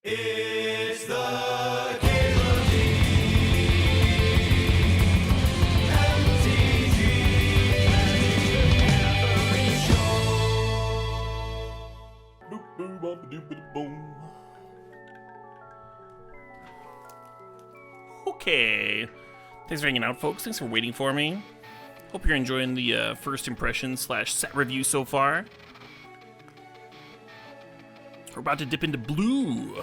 It's the CalebDMTG Boom. Okay. Thanks for hanging out, folks. Thanks for waiting for me. Hope you're enjoying the first impression / set review so far. We're about to dip into blue.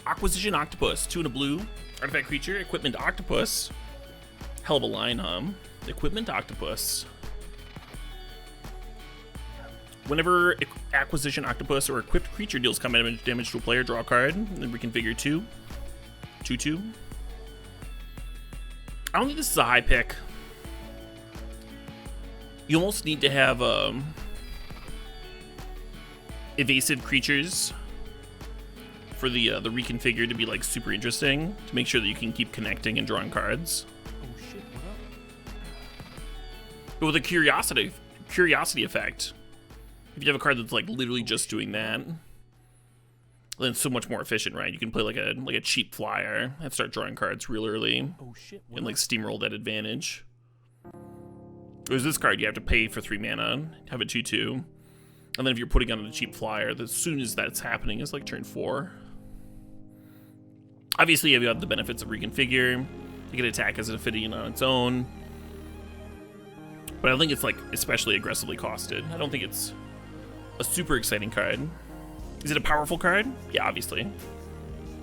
Acquisition Octopus, 2 and a blue. Artifact creature, Equipment Octopus. Hell of a line, huh? Equipment Octopus. Whenever Acquisition Octopus or equipped creature deals combat damage to a player, draw a card, then reconfigure 2. 2/2. I don't think this is a high pick. You almost need to have evasive creatures for the reconfigure to be like super interesting, to make sure that you can keep connecting and drawing cards. Oh shit, what up? But with a curiosity effect, if you have a card that's like literally just doing that, then it's so much more efficient, right? You can play like a cheap flyer and start drawing cards real early. Oh shit, what And like up? steamroll that advantage. There's this card, you have to pay for 3 mana, have a 2/2, and then if you're putting on a cheap flyer, as soon as that's happening is like turn 4. Obviously, you have the benefits of reconfigure. You can attack as an Ophidian on its own, but I think it's like especially aggressively costed. I don't think it's a super exciting card. Is it a powerful card? Yeah, obviously.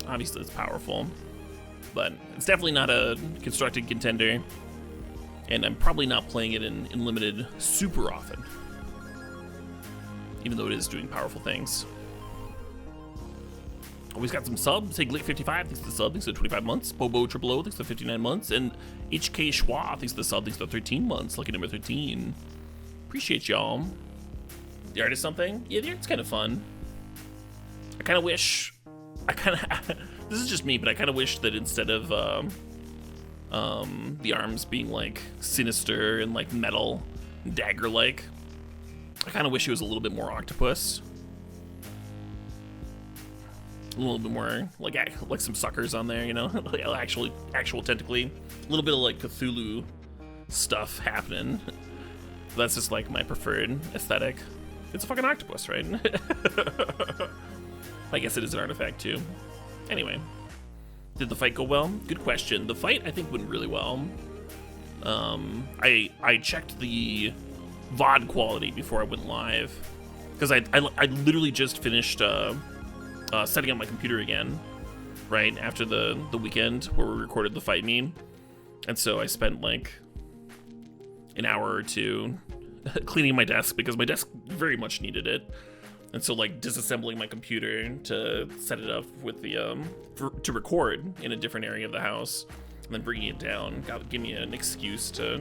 Obviously, it's powerful, but it's definitely not a constructed contender. And I'm probably not playing it in limited super often, even though it is doing powerful things. Always got some subs. Hey, Glick55, thanks for the sub, thanks for 25 months. Bobo Triple O, thanks for 59 months. And HK Schwa, thanks for the sub, thanks for 13 months. Lucky number 13. Appreciate y'all. The art is something? Yeah, the art's kind of fun. I kind of wish... this is just me, but I kind of wish that instead of... the arms being like sinister and like metal, dagger-like, I kind of wish it was a little bit more octopus, a little bit more like some suckers on there, you know, like actual tentacly, a little bit of like Cthulhu stuff happening. That's just like my preferred aesthetic. It's a fucking octopus, right? I guess it is an artifact too. Anyway. Did the fight go well? Good question. The fight, I think, went really well. I checked the VOD quality before I went live, because I literally just finished setting up my computer again, right after the weekend where we recorded the fight meme, and so I spent like an hour or two cleaning my desk, because my desk very much needed it. And so, like, disassembling my computer to set it up with the, to record in a different area of the house, and then bringing it down, give me an excuse to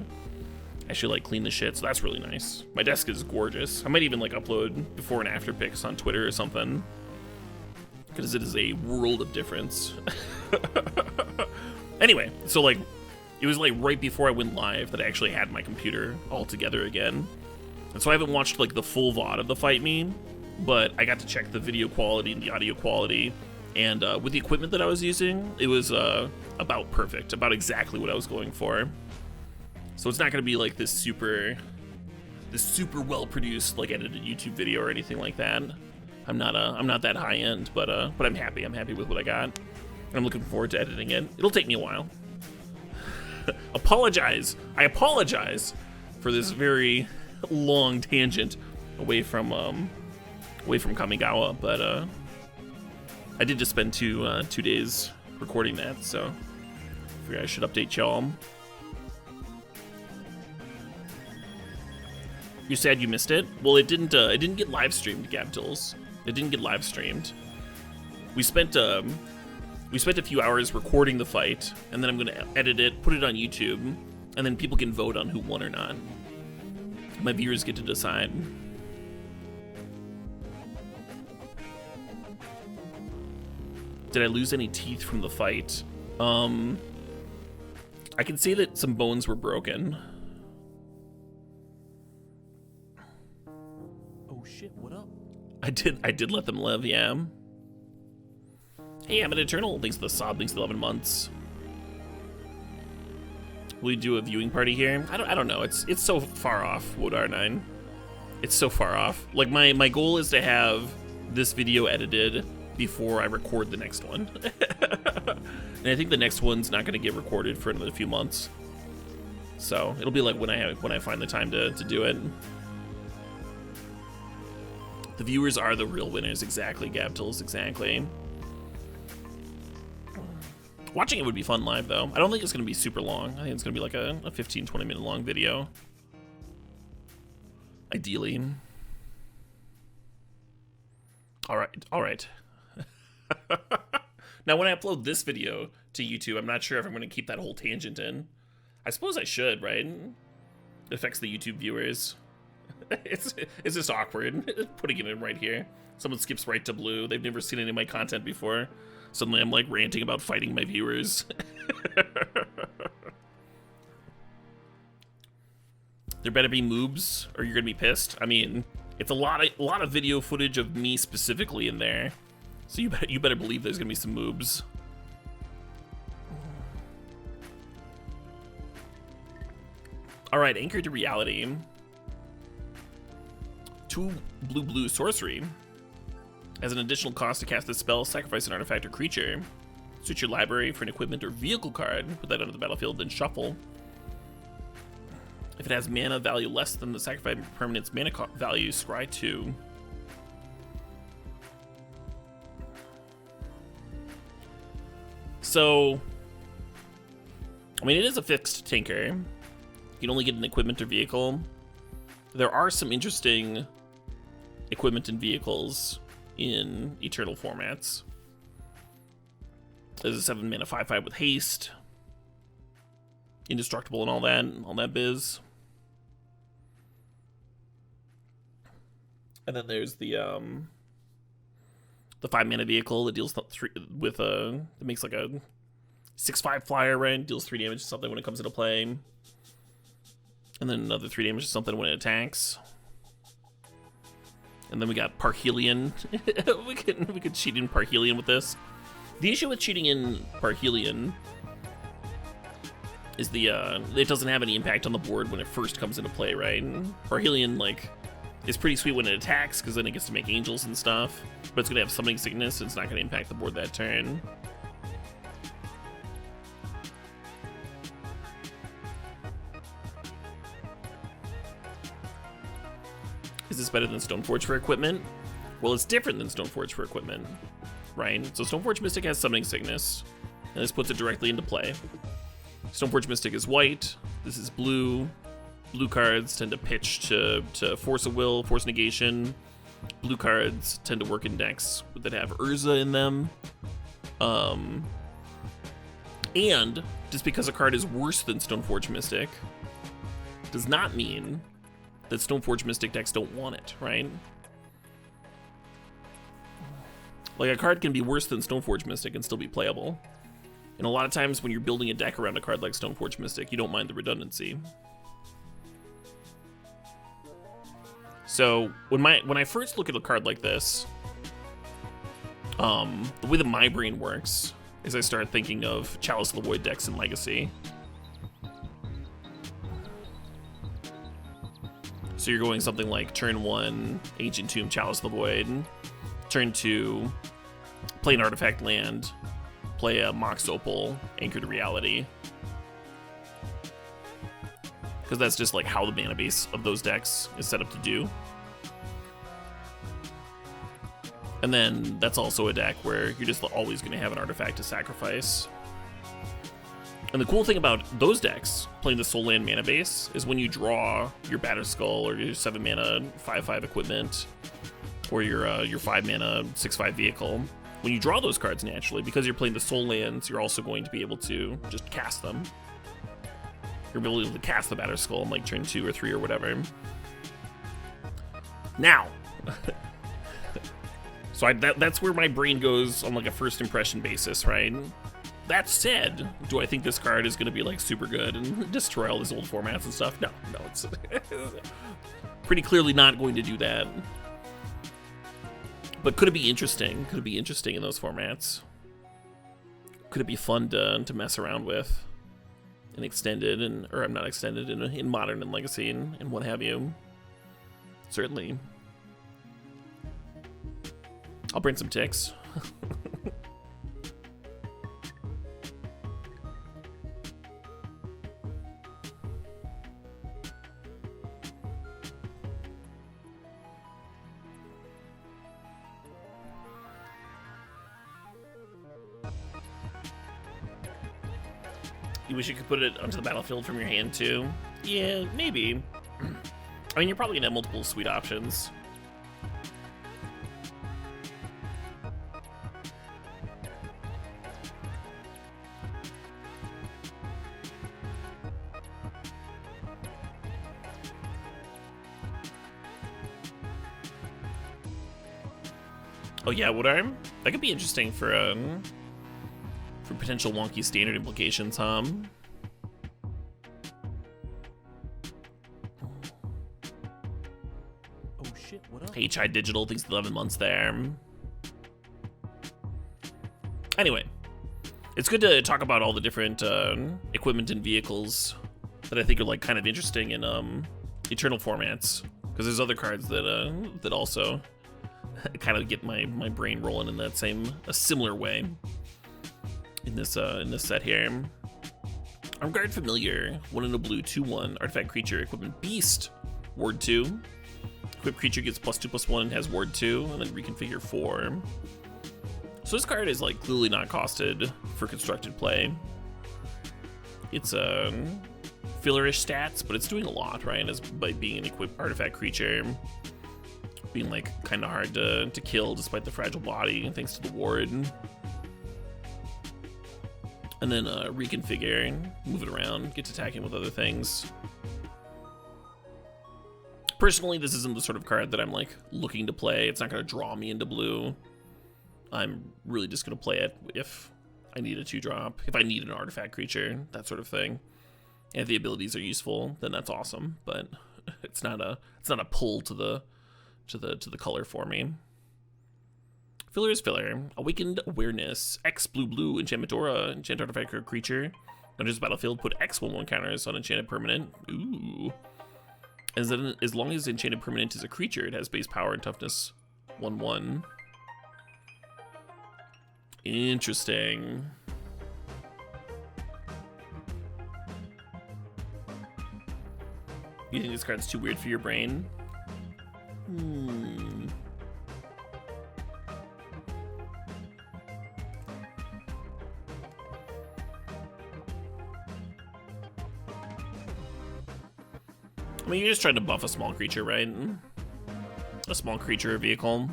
actually, like, clean the shit, so that's really nice. My desk is gorgeous. I might even, like, upload before and after pics on Twitter or something, because it is a world of difference. Anyway, so, like, it was, like, right before I went live that I actually had my computer all together again. And so I haven't watched, like, the full VOD of the fight meme, but I got to check the video quality and the audio quality, and with the equipment that I was using, it was about perfect, about exactly what I was going for. So it's not going to be like this super well produced, like, edited YouTube video or anything like that. I'm not that high end, but I'm happy. I'm happy with what I got, and I'm looking forward to editing it. It'll take me a while. I apologize for this very long tangent away from Kamigawa, but I did just spend two days recording that, so I figured I should update y'all. You said you missed it? Well, it didn't get live streamed, Gabtils. It didn't get live streamed. We spent a few hours recording the fight, and then I'm gonna edit it, put it on YouTube, and then people can vote on who won or not. My viewers get to decide. Did I lose any teeth from the fight? I can say that some bones were broken. Oh Oh shit, what up? I did let them live, yeah. Hey, I'm an Eternal. Thanks for the sub. Thanks for the 11 months. Will you do a viewing party here? I don't know. It's so far off, Wood R9. It's so far off. Like, my goal is to have this video edited before I record the next one. And I think the next one's not going to get recorded for another few months. So it'll be like when I find the time to do it. The viewers are the real winners, exactly, Gabtils, exactly. Watching it would be fun live, though. I don't think it's going to be super long. I think it's going to be like a 15-20 minute long video. Ideally. All right. Now, when I upload this video to YouTube, I'm not sure if I'm going to keep that whole tangent in. I suppose I should, right? It affects the YouTube viewers. It's just awkward putting it in right here. Someone skips right to blue. They've never seen any of my content before. Suddenly I'm like ranting about fighting my viewers. There better be moobs or you're gonna be pissed. I mean, it's a lot of video footage of me specifically in there. So you better believe there's gonna be some moobs. All right, Anchored to Reality. 2 blue sorcery. As an additional cost to cast this spell, sacrifice an artifact or creature. Switch your library for an equipment or vehicle card. Put that onto the battlefield, then shuffle. If it has mana value less than the sacrifice permanent's mana value, scry 2. So, I mean, it is a fixed tinker. You can only get an equipment or vehicle. There are some interesting equipment and vehicles in Eternal formats. There's a 7 mana 5/5 with haste, indestructible, and all that biz. And then there's the 5 mana vehicle that deals that makes like a 6/5 flyer, right? Deals 3 damage to something when it comes into play. And then another 3 damage to something when it attacks. And then we got Parhelion. we could cheat in Parhelion with this. The issue with cheating in Parhelion is it doesn't have any impact on the board when it first comes into play, right? Parhelion, like, is pretty sweet when it attacks, because then it gets to make angels and stuff. But it's gonna have Summoning Sickness, and it's not gonna impact the board that turn. Is this better than Stoneforge for equipment? Well, it's different than Stoneforge for equipment, right? So Stoneforge Mystic has Summoning Sickness, and this puts it directly into play. Stoneforge Mystic is white, this is blue. Blue cards tend to pitch to Force of Will, Force Negation. Blue cards tend to work in decks that have Urza in them. And just because a card is worse than Stoneforge Mystic does not mean that Stoneforge Mystic decks don't want it, right? Like, a card can be worse than Stoneforge Mystic and still be playable. And a lot of times when you're building a deck around a card like Stoneforge Mystic, you don't mind the redundancy. So when I first look at a card like this, the way that my brain works is I start thinking of Chalice of the Void decks in Legacy. So you're going something like turn 1, Ancient Tomb, Chalice of the Void. Turn 2, play an artifact land, play a Mox Opal, Anchor to Reality. Because that's just like how the mana base of those decks is set up to do. And then that's also a deck where you're just always going to have an artifact to sacrifice. And the cool thing about those decks, playing the Soul Land mana base, is when you draw your Batterskull or your 7 mana 5/5 equipment, or your 5 mana 6/5 vehicle, when you draw those cards naturally, because you're playing the Soul Lands, you're also going to be able to just cast them. You're able to cast the Batterskull in like turn 2 or 3 or whatever. Now, so that's where my brain goes on like a first impression basis, right? That said, do I think this card is going to be like super good and destroy all these old formats and stuff? No, it's pretty clearly not going to do that. But could it be interesting? Could it be interesting in those formats? Could it be fun to mess around with in extended or I'm not extended in modern and legacy and what have you? Certainly. I'll bring some ticks. You wish you could put it onto the battlefield from your hand too? Yeah, maybe. I mean, you're probably gonna have multiple sweet options. Oh yeah, wood arm? That could be interesting for potential wonky standard implications, huh? Oh shit, what up? HI Digital thinks 11 months there. Anyway, it's good to talk about all the different equipment and vehicles that I think are like kind of interesting in Eternal formats, because there's other cards that also kind of get my brain rolling in a similar way. In this set here, Armguard Familiar, 1 in a blue, 2/1 artifact creature, equipment beast, ward 2. Equipped creature gets +2/+1 and has ward 2, and then reconfigure 4. So this card is like clearly not costed for constructed play. It's fillerish stats, but it's doing a lot, right? As by being an equipped artifact creature, being like kind of hard to kill despite the fragile body, thanks to the ward. And then reconfigure, move it around, get to attacking with other things. Personally, this isn't the sort of card that I'm like looking to play. It's not going to draw me into blue. I'm really just going to play it if I need a 2-drop, if I need an artifact creature, that sort of thing. And if the abilities are useful, then that's awesome. But it's not a pull to the color for me. Filler is filler. Awakened Awareness. X blue enchantment aura. Enchant artifact or creature. Enters the battlefield. Put X 1/1 counters on enchanted permanent. Ooh. As long as enchanted permanent is a creature, it has base power and toughness 1/1. Interesting. You think this card's too weird for your brain? I mean, you're just trying to buff a small creature, right? A small creature vehicle.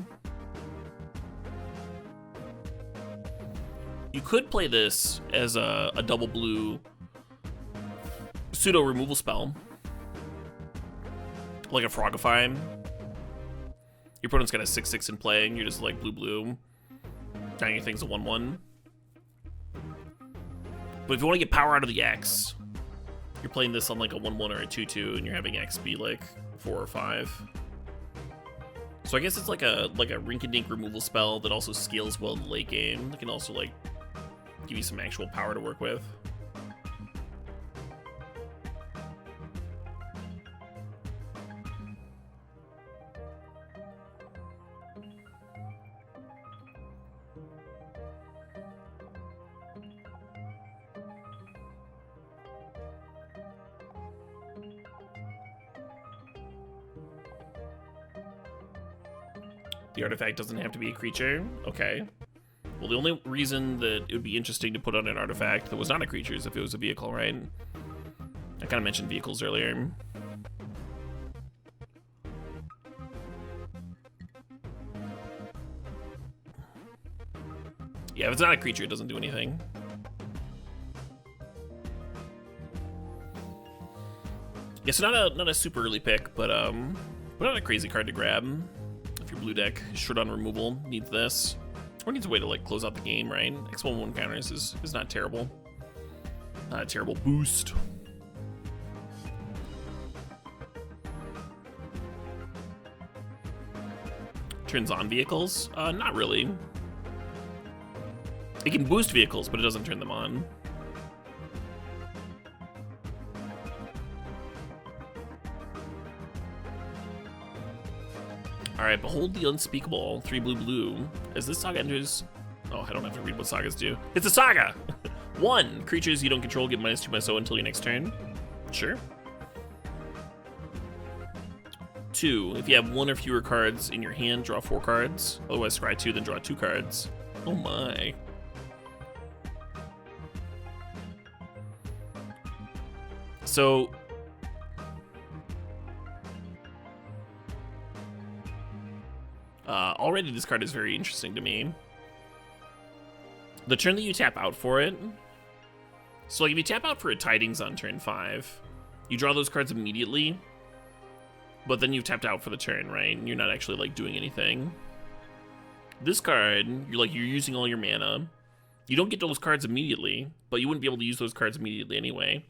You could play this as a double blue pseudo removal spell. Like a Frogify. Your opponent's got a 6/6 in play, and you're just like blue. Now your thing's a 1/1. But if you want to get power out of the X, you're playing this on like a 1/1 or a 2/2, and you're having X be like 4 or 5. So I guess it's like a rink-a-dink removal spell that also scales well in the late game. It can also like give you some actual power to work with. The artifact doesn't have to be a creature. Okay. Well, the only reason that it would be interesting to put on an artifact that was not a creature is if it was a vehicle, right? I kind of mentioned vehicles earlier. Yeah, if it's not a creature, it doesn't do anything. Yeah, so not a super early pick, but not a crazy card to grab. If your blue deck is short on removal, needs this, or needs a way to like close out the game, right? X1/1 counters is not terrible. Not a terrible boost. turns on vehicles? Not really. It can boost vehicles, but it doesn't turn them on. Alright, behold the unspeakable. 3 blue. As this saga enters... Oh, I don't have to read what sagas do. It's a saga! 1. Creatures you don't control get -2/-0 until your next turn. Sure. 2. If you have 1 or fewer cards in your hand, draw 4 cards. Otherwise, scry 2, then draw 2 cards. Oh my. So... already this card is very interesting to me. The turn that you tap out for it... So like if you tap out for a Tidings on turn 5, you draw those cards immediately, but then you've tapped out for the turn, right? And you're not actually like doing anything. This card, you're using all your mana. You don't get those cards immediately, but you wouldn't be able to use those cards immediately anyway.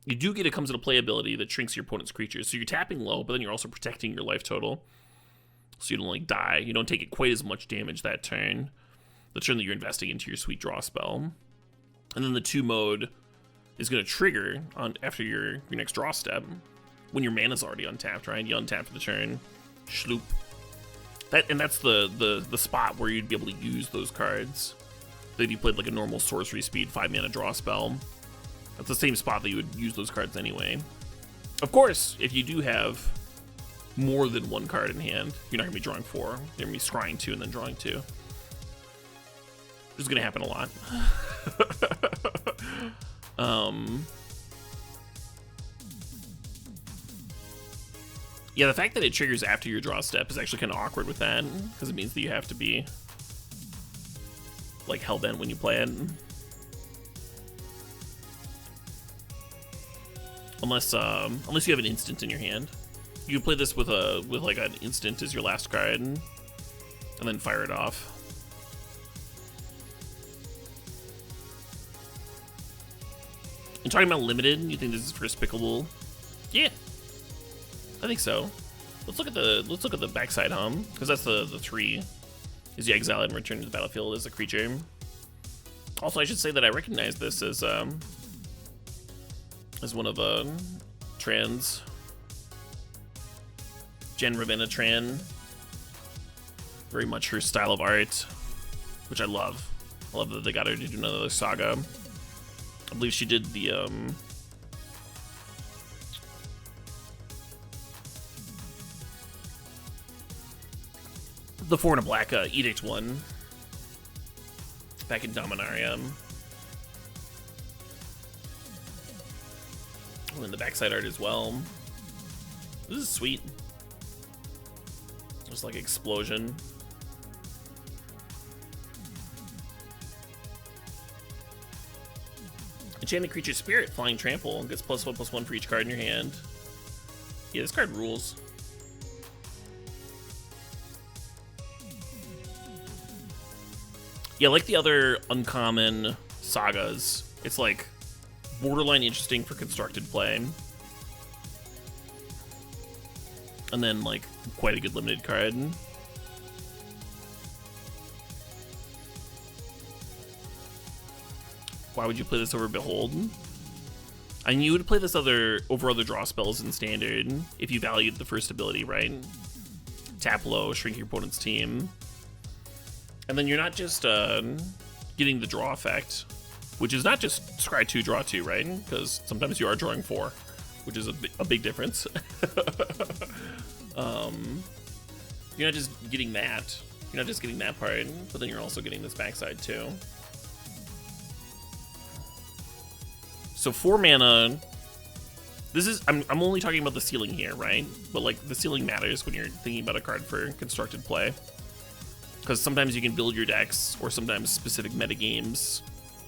You do get a comes into play ability that shrinks your opponent's creatures. So you're tapping low, but then you're also protecting your life total. So you don't like die. You don't take it quite as much damage that turn. The turn that you're investing into your sweet draw spell. And then the 2 mode is going to trigger on after your next draw step when your mana's already untapped, right? You untap for the turn, shloop. That's the spot where you'd be able to use those cards. That if you played like a normal sorcery speed 5 mana draw spell, that's the same spot that you would use those cards anyway. Of course, if you do have more than 1 card in hand, you're not going to be drawing 4. You're going to be scrying 2 and then drawing 2. This is going to happen a lot. Yeah, the fact that it triggers after your draw step is actually kind of awkward with that, because it means that you have to be like hellbent when you play it. Unless you have an instant in your hand. You can play this with like an instant as your last card and then fire it off. And talking about limited, you think this is for Despicable? Yeah, I think so. Let's look at the backside, because that's the 3. Is you exile it and return to the battlefield as a creature. Also, I should say that I recognize this as one of Tran's. Jen Ravenna Tran. Very much her style of art, which I love. I love that they got her to do another saga. I believe she did the 4 and a black Edict one back in Dominaria. Oh, and the backside art as well. This is sweet. Just like explosion. Enchanted creature spirit, flying trample, gets +1/+1 for each card in your hand. Yeah, this card rules. Yeah, like the other uncommon sagas, it's like borderline interesting for constructed play. And then like quite a good limited card. Why would you play this over Behold? I mean, you would play this over other draw spells in Standard if you valued the first ability, right? Tap low, shrink your opponent's team. And then you're not just getting the draw effect, which is not just scry 2, draw 2, right? Because sometimes you are drawing 4, which is a big difference. You're not just getting that. You're not just getting that part, but then you're also getting this backside too. So 4 mana. This is I'm only talking about the ceiling here, right? But like the ceiling matters when you're thinking about a card for constructed play, because sometimes you can build your decks, or sometimes specific metagames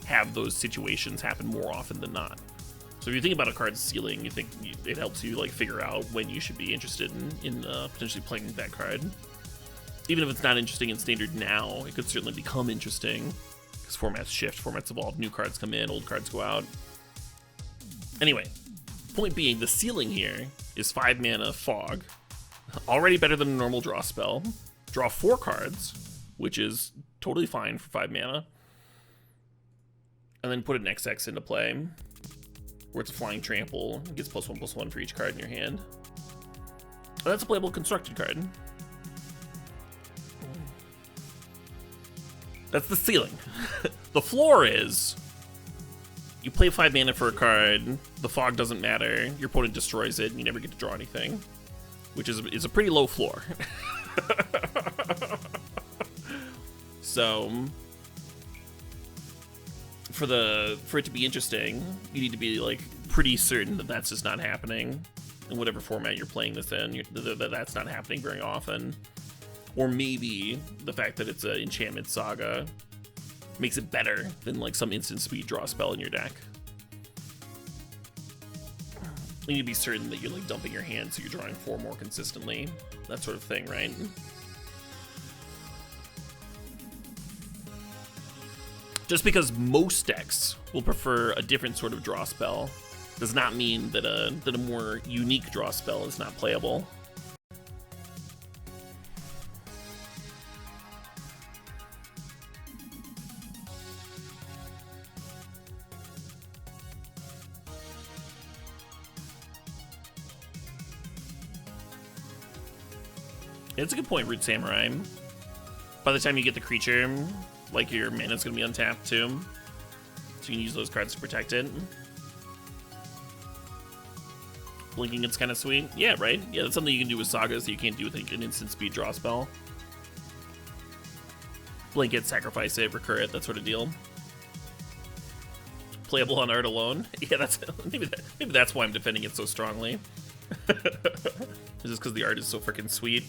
have those situations happen more often than not. So if you think about a card's ceiling, you think it helps you like figure out when you should be interested in potentially playing that card. Even if it's not interesting in Standard now, it could certainly become interesting because formats shift, formats evolve, new cards come in, old cards go out. Anyway, point being, the ceiling here is 5 mana Fog, already better than a normal draw spell. draw 4 cards, which is totally fine for 5 mana, and then put an XX into play, where it's a flying trample. It gets +1/+1 for each card in your hand. And that's a playable constructed card. That's the ceiling. The floor is, you play 5 mana for a card, the fog doesn't matter, your opponent destroys it, and you never get to draw anything. Which is a pretty low floor. So, for it to be interesting, you need to be like pretty certain that that's just not happening in whatever format you're playing this in. That's not happening very often, or maybe the fact that it's an enchantment saga makes it better than like some instant speed draw spell in your deck. You need to be certain that you're like dumping your hand so you're drawing 4 more consistently, that sort of thing, right? Just because most decks will prefer a different sort of draw spell does not mean that a more unique draw spell is not playable. It's a good point, Root Samurai. By the time you get the creature, like, your mana's gonna be untapped too, so you can use those cards to protect it. Blinking, it's kind of sweet. Yeah, right? Yeah, that's something you can do with sagas that you can't do with an instant speed draw spell. Blink it, sacrifice it, recur it, that sort of deal. Playable on art alone. Yeah, that's maybe that's why I'm defending it so strongly. It's just because the art is so freaking sweet.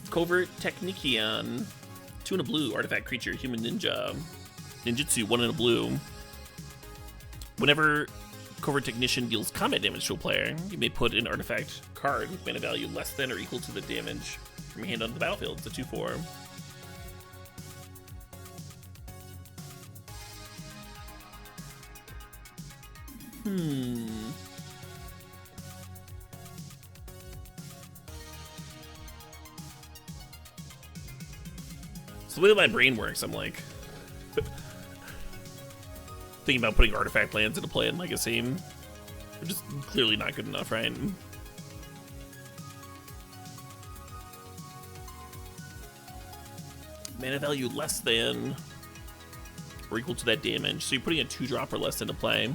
Covert Technician. 2 and a blue, artifact creature, human ninja. Ninjutsu, 1 and a blue. Whenever Covert Technician deals combat damage to a player, you may put an artifact card with mana value less than or equal to the damage from your hand onto the battlefield. It's a 2/4. So the way that my brain works, I'm like thinking about putting artifact lands into play in Legacy. They're just clearly not good enough, right? Mana value less than or equal to that damage. So you're putting a 2-drop or less into play.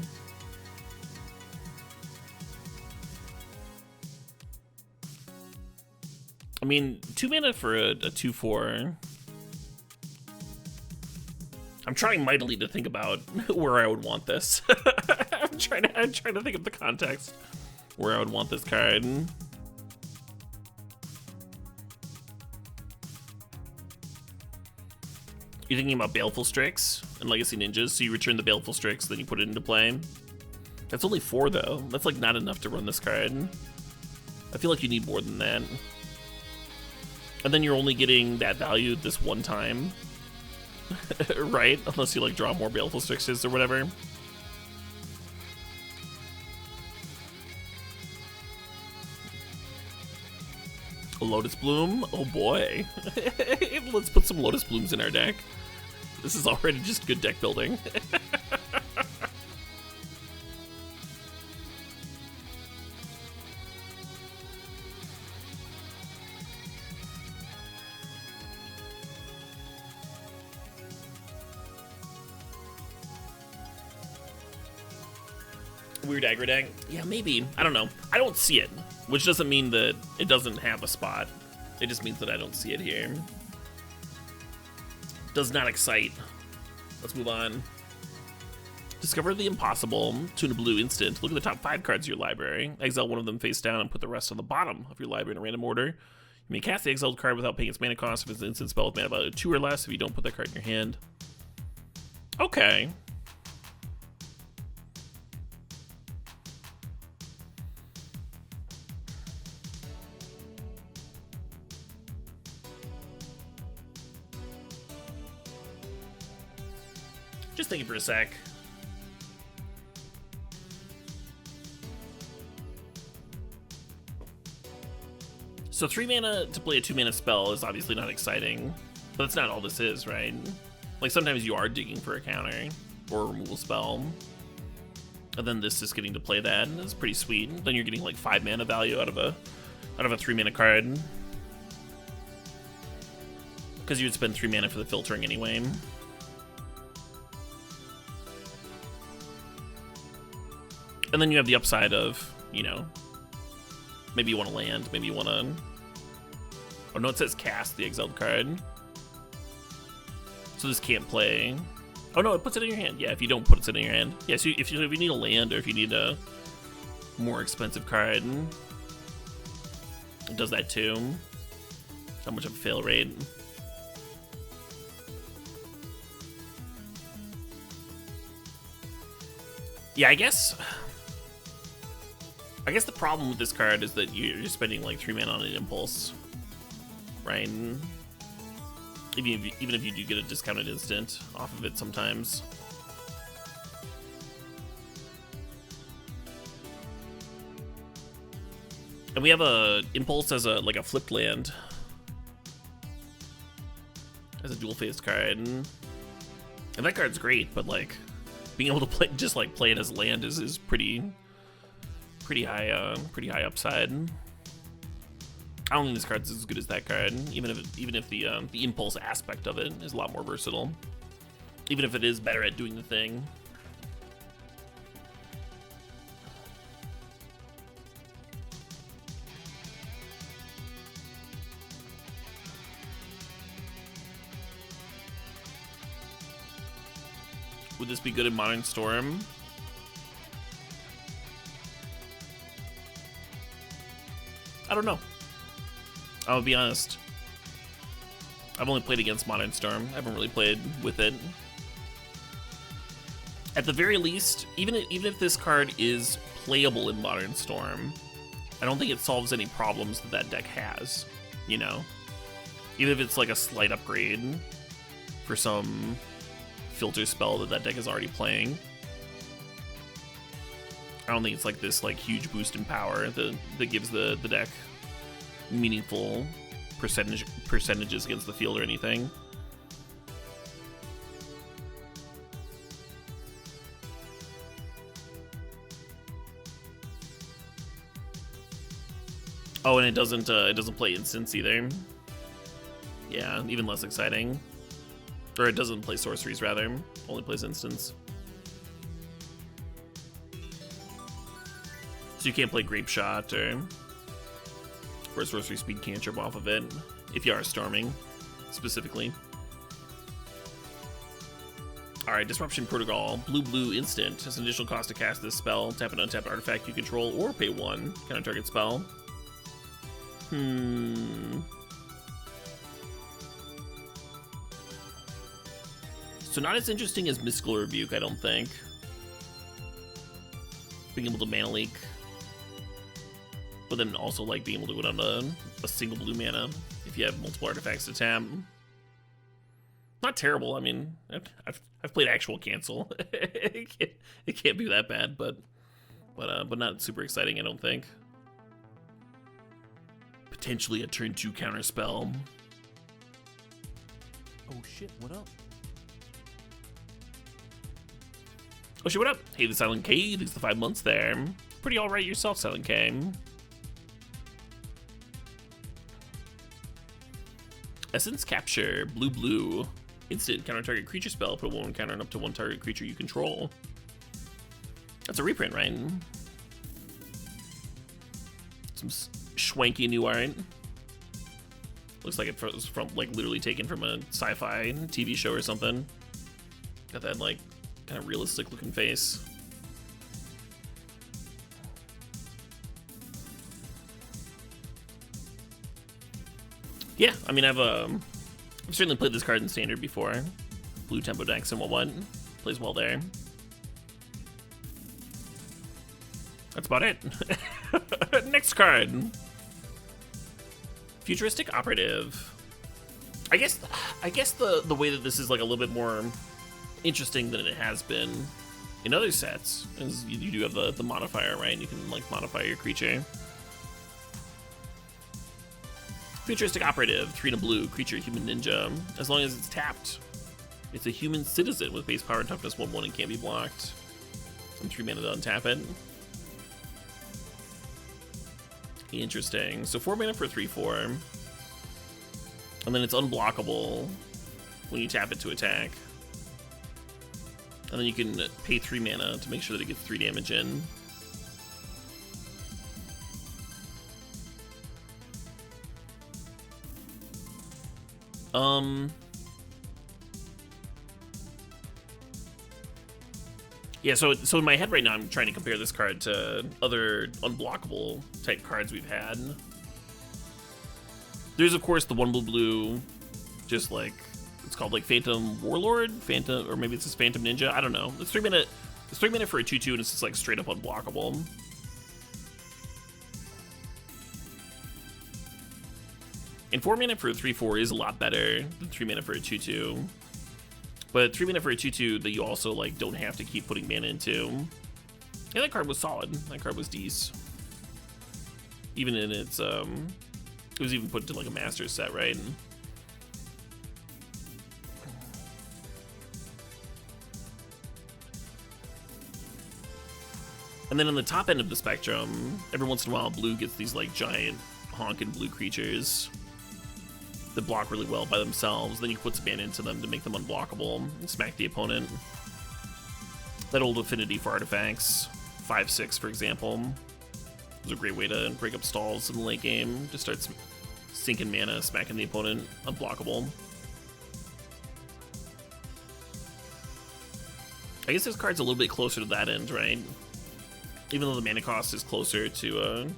I mean, 2 mana for a 2/4. I'm trying mightily to think about where I would want this. I'm trying to think of the context where I would want this card. You're thinking about Baleful Strix and Legacy Ninjas, so you return the Baleful Strix, then you put it into play. That's only 4 though. That's like not enough to run this card. I feel like you need more than that. And then you're only getting that value this one time. Right? Unless you like draw more Baleful Strixes or whatever. A Lotus Bloom? Oh boy. Let's put some Lotus Blooms in our deck. This is already just good deck building. Weird aggro deck? Yeah, maybe. I don't know. I don't see it, which doesn't mean that it doesn't have a spot. It just means that I don't see it here. Does not excite. Let's move on. Discover the impossible. 2 and a blue instant. Look at the top 5 cards of your library. Exile one of them face down and put the rest on the bottom of your library in a random order. You may cast the exiled card without paying its mana cost if it's an instant spell with mana value 2 or less if you don't put that card in your hand. Okay. Just thinking for a sec. So 3 mana to play a 2 mana spell is obviously not exciting, but that's not all this is, right? Like sometimes you are digging for a counter or a removal spell, and then this is getting to play that, and it's pretty sweet. Then you're getting like 5 mana value out of a 3 mana card, because you would spend 3 mana for the filtering anyway. And then you have the upside of, you know, maybe you want to land, maybe you want to... Oh no, it says cast, the exiled card. So this can't play... Oh no, it puts it in your hand. Yeah, if you don't put it in your hand. Yeah, so if you need a land, or if you need a more expensive card, it does that too. How much of a fail rate? Yeah, I guess the problem with this card is that you're just spending like 3 mana on an impulse, right? Even if you do get a discounted instant off of it sometimes. And we have a impulse as a like a flipped land, as a dual faced card, and that card's great, but like being able to play play it as land is pretty high upside. I don't think this card's as good as that card, even if the impulse aspect of it is a lot more versatile. Even if it is better at doing the thing. Would this be good in Modern Storm? I don't know. I'll be honest. I've only played against Modern Storm. I haven't really played with it. At the very least, even if this card is playable in Modern Storm, I don't think it solves any problems that deck has, you know? Even if it's like a slight upgrade for some filter spell that deck is already playing. I don't think it's like this like huge boost in power that gives the deck meaningful percentages against the field or anything. Oh, and it doesn't play instants either. Yeah, even less exciting. Or it doesn't play sorceries, rather. Only plays instants. So you can't play Grape Shot or Sorcery Speed cantrip off of it, if you are storming, specifically. Alright, Disruption Protocol. Blue instant. Has an additional cost to cast this spell. Tap an untapped artifact you control, or pay 1. Counter target spell. So not as interesting as Mystical Rebuke, I don't think. Being able to mana leak. But then also like being able to go down to a single blue mana if you have multiple artifacts to tap. Not terrible. I mean, I've played actual cancel. It can't be that bad, but not super exciting, I don't think. Potentially a turn 2 counter spell. Oh shit, what up? Oh shit, what up? Hey, the Silent K, thanks for the 5 months there. Pretty alright yourself, Silent K. Essence Capture, blue. Instant, counter target creature spell, put 1 counter and up to 1 target creature you control. That's a reprint, right? Some schwanky new art. Looks like it was from like literally taken from a sci-fi TV show or something. Got that like kind of realistic looking face. Yeah, I mean I've certainly played this card in Standard before. Blue tempo decks and what plays well there. That's about it. Next card. Futuristic Operative. I guess the way that this is like a little bit more interesting than it has been in other sets is you do have the modifier, right? You can like modify your creature. Futuristic Operative, 3 and a blue, creature, human ninja. As long as it's tapped, it's a human citizen with base power and toughness 1/1 and can't be blocked. And 3 mana to untap it. Interesting. So 4 mana for 3/4. And then it's unblockable when you tap it to attack. And then you can pay 3 mana to make sure that it gets 3 damage in. Yeah, so in my head right now, I'm trying to compare this card to other unblockable type cards we've had. There's, of course, the 1 blue, just like, it's called like Phantom Warlord? Phantom, or maybe it's just Phantom Ninja? I don't know. It's 3 mana, for a 2/2, and it's just like straight up unblockable. And 4 mana for a 3/4 is a lot better than 3 mana for a 2/2. But 3 mana for a 2/2 that you also like don't have to keep putting mana into. Yeah, that card was solid. That card was decent. Even in its it was even put into like a master set, right? And then on the top end of the spectrum, every once in a while blue gets these like giant honking blue creatures that block really well by themselves. Then you put some mana into them to make them unblockable and smack the opponent. That old affinity for artifacts, 5/6 for example, was a great way to break up stalls in the late game. Just start sinking mana, smacking the opponent unblockable. I guess this card's a little bit closer to that end, right? Even though the mana cost is closer to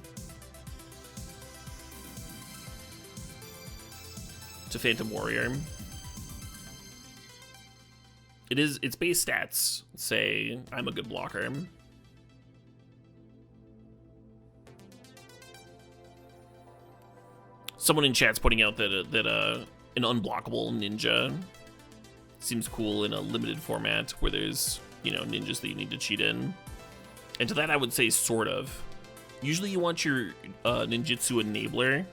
Phantom Warrior. Its base stats say I'm a good blocker. Someone in chat's pointing out that an unblockable ninja seems cool in a limited format where there's, you know, ninjas that you need to cheat in. And to that I would say sort of. Usually you want your ninjutsu enabler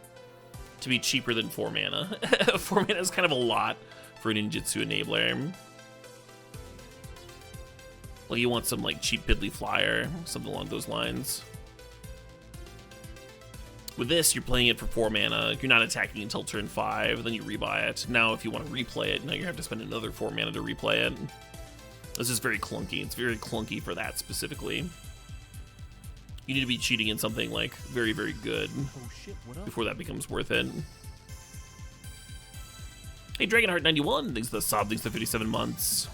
to be cheaper than 4 mana. 4 mana is kind of a lot for a ninjutsu enabler. Like you want some like cheap piddly flyer, something along those lines. With this, you're playing it for 4 mana. You're not attacking until turn 5, then you rebuy it. Now if you want to replay it, now you have to spend another 4 mana to replay it. This is very clunky. It's very clunky for that specifically. You need to be cheating in something like very, very good before that becomes worth it. Hey, Dragonheart91, thanks for the sub, thanks for 57 months.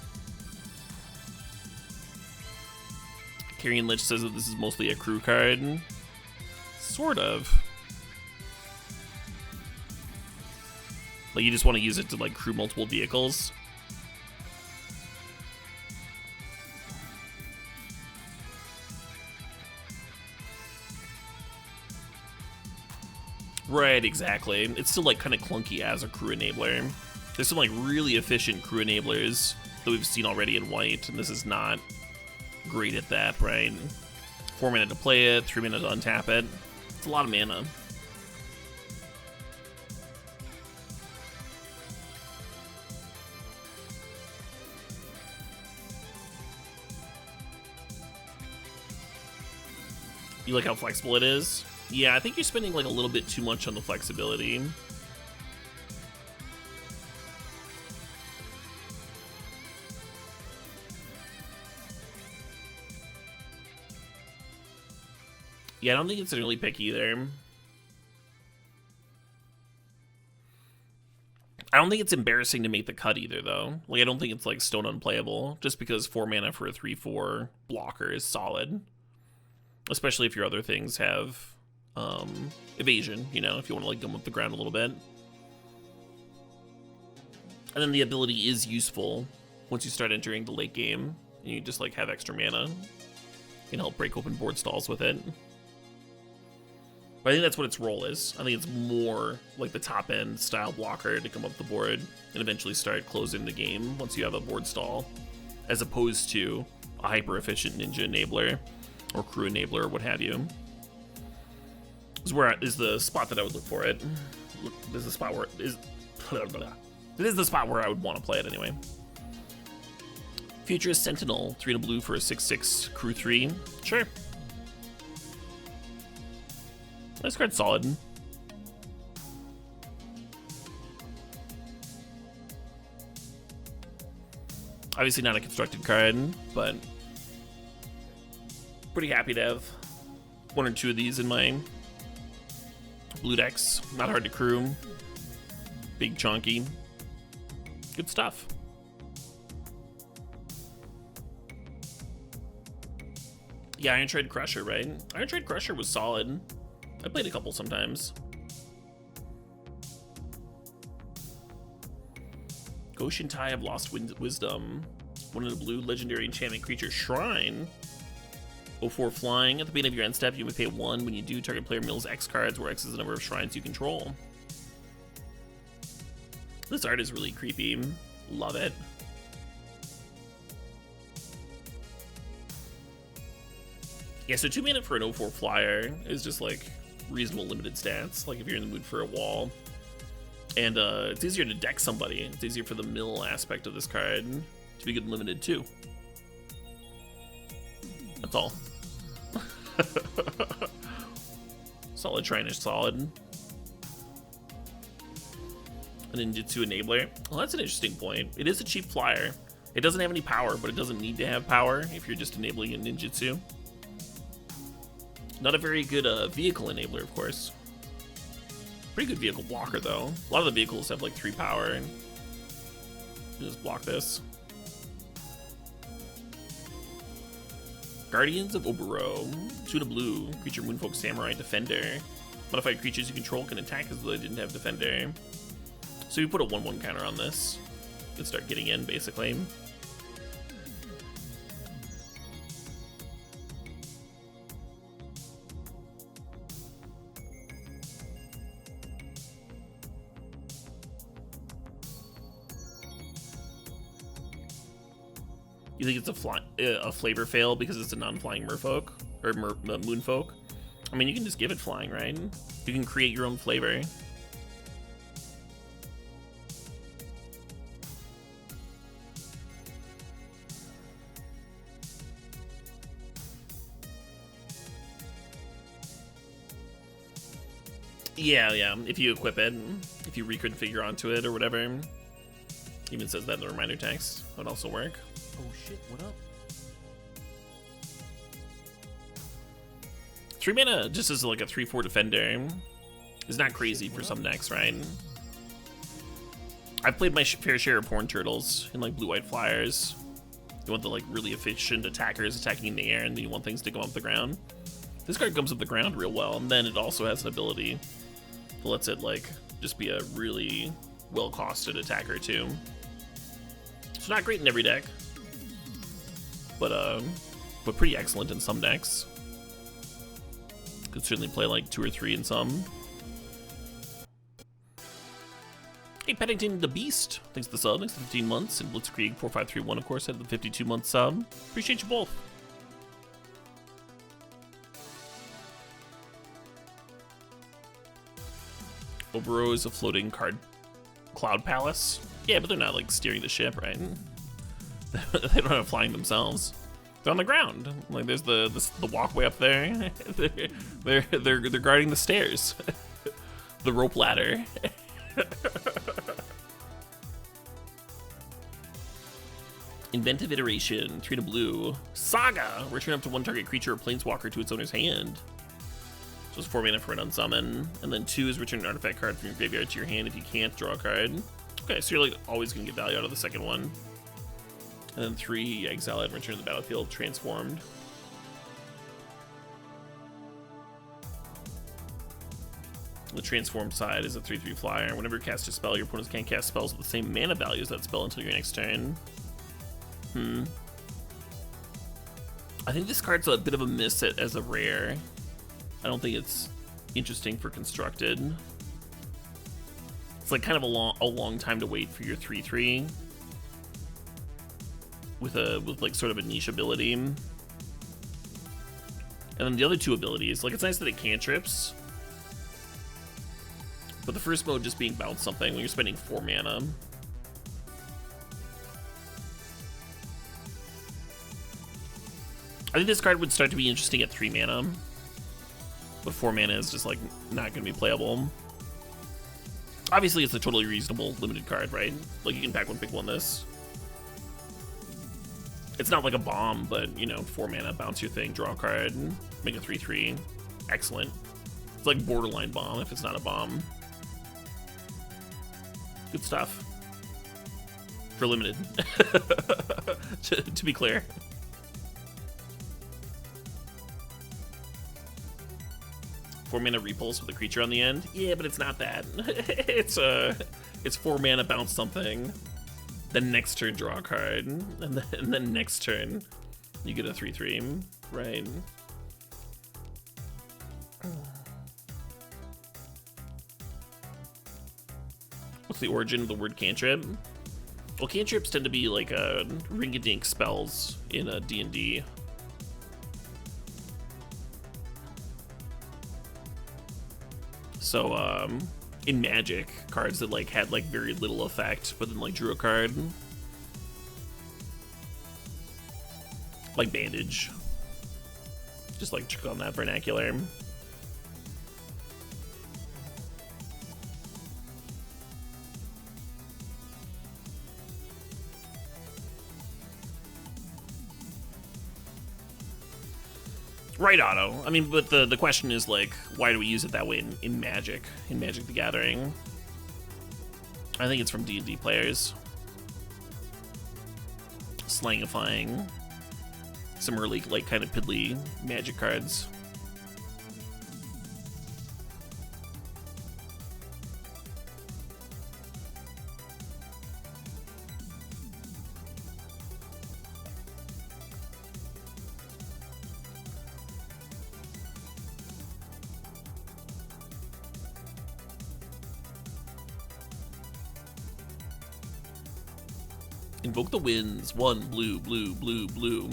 Carrion Lich says that this is mostly a crew card. Sort of. Like you just want to use it to like crew multiple vehicles. Right, exactly. It's still like kind of clunky as a crew enabler. There's some like really efficient crew enablers that we've seen already in white, and this is not great at that, right? 4 mana to play it, 3 mana to untap it. It's a lot of mana. You like how flexible it is? Yeah, I think you're spending like a little bit too much on the flexibility. Yeah, I don't think it's an early pick either. I don't think it's embarrassing to make the cut either, though. Like, I don't think it's like stone unplayable just because 4 mana for a 3/4 blocker is solid. Especially if your other things have evasion, you know, if you want to like gum up the ground a little bit. And then the ability is useful once you start entering the late game. And you just like have extra mana. You can help break open board stalls with it. But I think that's what its role is. I think it's more like the top end style blocker to come up the board and eventually start closing the game once you have a board stall, as opposed to a hyper efficient ninja enabler or crew enabler or what have you. Is the spot that I would look for it. this is the spot where it is the spot where I would want to play it anyway. Futurist Sentinel, 3 and a blue for a 6/6 crew 3. Sure. This card's solid. Obviously not a constructed card, but pretty happy to have 1 or 2 of these in my blue decks. Not hard to crew. Big chunky. Good stuff. Yeah, Iron Trade Crusher, right? Iron Trade Crusher was solid. I played a couple sometimes. Goshen Tie of Lost Wisdom. 1 in a blue legendary enchantment creature Shrine. 0/4 flying. At the beginning of your end step, you may pay 1. When you do, target player mills X cards, where X is the number of shrines you control. This art is really creepy. Love it. Yeah, so 2 mana for an 0/4 flyer is just like reasonable limited stats. Like if you're in the mood for a wall. And it's easier to deck somebody. It's easier for the mill aspect of this card to be good and limited too. That's all. Solid Shrine-ish solid. An Ninjutsu Enabler. Well, that's an interesting point. It is a cheap flyer. It doesn't have any power, but it doesn't need to have power if you're just enabling a Ninjutsu. Not a very good vehicle enabler, of course. Pretty good vehicle blocker, though. A lot of the vehicles have like 3 power, and you just block this. Guardians of Oboro. 2 and a blue. Creature Moonfolk Samurai Defender. Modified creatures you control can attack as though they didn't have Defender. So you put a 1/1 counter on this. You can start getting in, basically. You think it's a flavor fail because it's a non-flying merfolk or moonfolk? I mean, you can just give it flying, right? You can create your own flavor. Yeah. If you equip it, if you reconfigure onto it or whatever, even says that in the reminder text. That would also work. Oh shit, what up? 3 mana just as like a 3/4 defender is not crazy for some decks, right? I've played my fair share of Horn Turtles in like blue-white flyers. You want the like really efficient attackers attacking in the air, and then you want things to come up the ground. This card comes up the ground real well, and then it also has an ability that lets it like just be a really well-costed attacker too. So not great in every deck, but pretty excellent in some decks. Could certainly play like 2 or 3 in some. Hey, Paddington the Beast, thanks for the sub, thanks for 15 months, and Blitzkrieg 4531, of course, had the 52-month sub. Appreciate you both. Oboro is a floating cloud palace. Yeah, but they're not like steering the ship, right? They don't have flying themselves. They're on the ground. Like there's the walkway up there. they're guarding the stairs, the rope ladder. Inventive Iteration, 3 to blue. Saga, return up to 1 target creature or planeswalker to its owner's hand. So it's 4 mana for an unsummon, and then 2 is return an artifact card from your graveyard to your hand if you can't draw a card. Okay, so you're like always gonna get value out of the second one. And then 3, exile it and return to the battlefield transformed. The transformed side is a 3/3 flyer. Whenever you cast a spell, your opponents can't cast spells with the same mana value as that spell until your next turn. I think this card's a bit of a miss as a rare. I don't think it's interesting for constructed. It's like kind of a long time to wait for your 3/3 with like sort of a niche ability. And then the other 2 abilities, like it's nice that it cantrips, But the first mode just being bounce something when you're spending 4 mana. I think this card would start to be interesting at 3 mana. But 4 mana is just like not going to be playable. Obviously, it's a totally reasonable limited card, right? Like, you can pack one, pick one this. It's not like a bomb, but, you know, 4 mana, bounce your thing, draw a card, make a 3/3. Excellent. It's like borderline bomb if it's not a bomb. Good stuff. For limited. to be clear. Four mana repulse with a creature on the end. Yeah, but it's not that. it's 4 mana, bounce something. Then next turn, draw a card, and then next turn, you get a 3/3, right? What's the origin of the word cantrip? Well, cantrips tend to be like ring-a-dink spells in a D&D. So, in Magic, cards that like had like very little effect, but then like drew a card, like Bandage, just like check on that vernacular. Right, Otto. I mean, but the question is, like, why do we use it that way in Magic? In Magic the Gathering? I think it's from D&D players. Slangifying some early, like, kind of piddly Magic cards. Invoke the Winds. 1 blue, blue, blue, blue.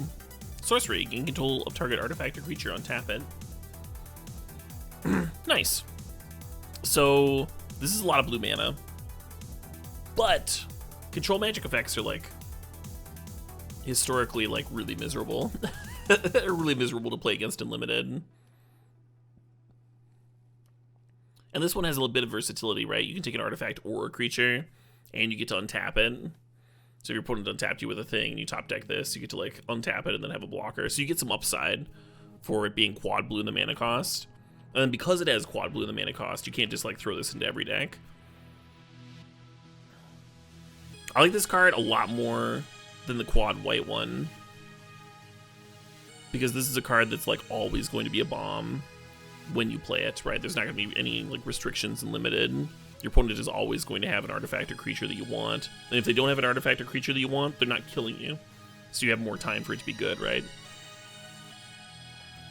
Sorcery. Gain control of target artifact or creature. Untap it. Nice. So, this is a lot of blue mana. But, control magic effects are, like, historically, like, really miserable. Really miserable to play against in Limited. And this one has a little bit of versatility, right? You can take an artifact or a creature, and you get to untap it. So if your opponent untapped you with a thing and you top deck this, you get to like untap it and then have a blocker. So you get some upside for it being quad blue in the mana cost. And then because it has quad blue in the mana cost, you can't just like throw this into every deck. I like this card a lot more than the quad white one, because this is a card that's like always going to be a bomb when you play it, right? There's not going to be any like restrictions in Limited. Your opponent is always going to have an artifact or creature that you want. And if they don't have an artifact or creature that you want, they're not killing you. So you have more time for it to be good, right?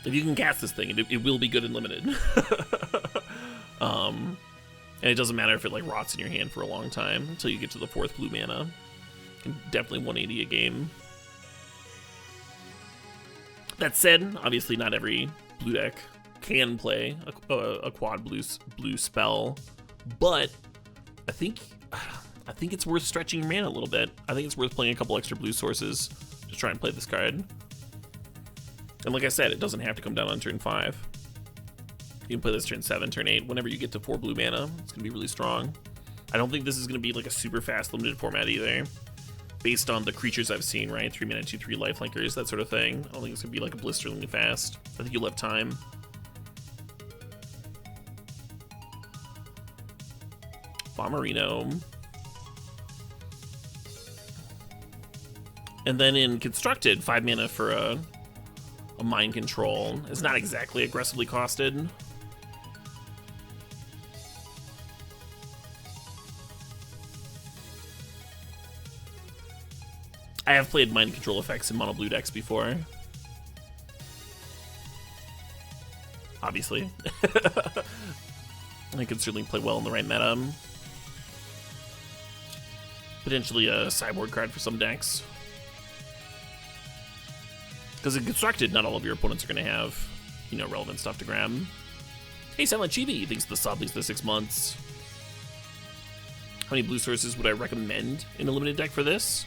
If you can cast this thing, it will be good and Limited. And it doesn't matter if it like rots in your hand for a long time until you get to the 4th blue mana. You can definitely 180 a game. That said, obviously not every blue deck can play a quad blue spell. But I think it's worth stretching your mana a little bit. I think it's worth playing a couple extra blue sources to try and play this card. And like I said, it doesn't have to come down on turn 5. You can play this turn 7, turn 8. Whenever you get to 4 blue mana, it's going to be really strong. I don't think this is going to be like a super fast limited format either, based on the creatures I've seen, right? 3 mana, 2/3 lifelinkers, that sort of thing. I don't think it's going to be like a blisteringly fast. I think you'll have time. Bomberino. And then in Constructed, 5 mana for a Mind Control is not exactly aggressively costed. I have played Mind Control effects in mono blue decks before. Obviously. I could certainly play well in the right meta. Potentially a sideboard card for some decks. Because in Constructed, not all of your opponents are going to have, you know, relevant stuff to grab. Hey, Silent Chibi, thanks for the sub, thanks for the 6 months. How many blue sources would I recommend in a limited deck for this?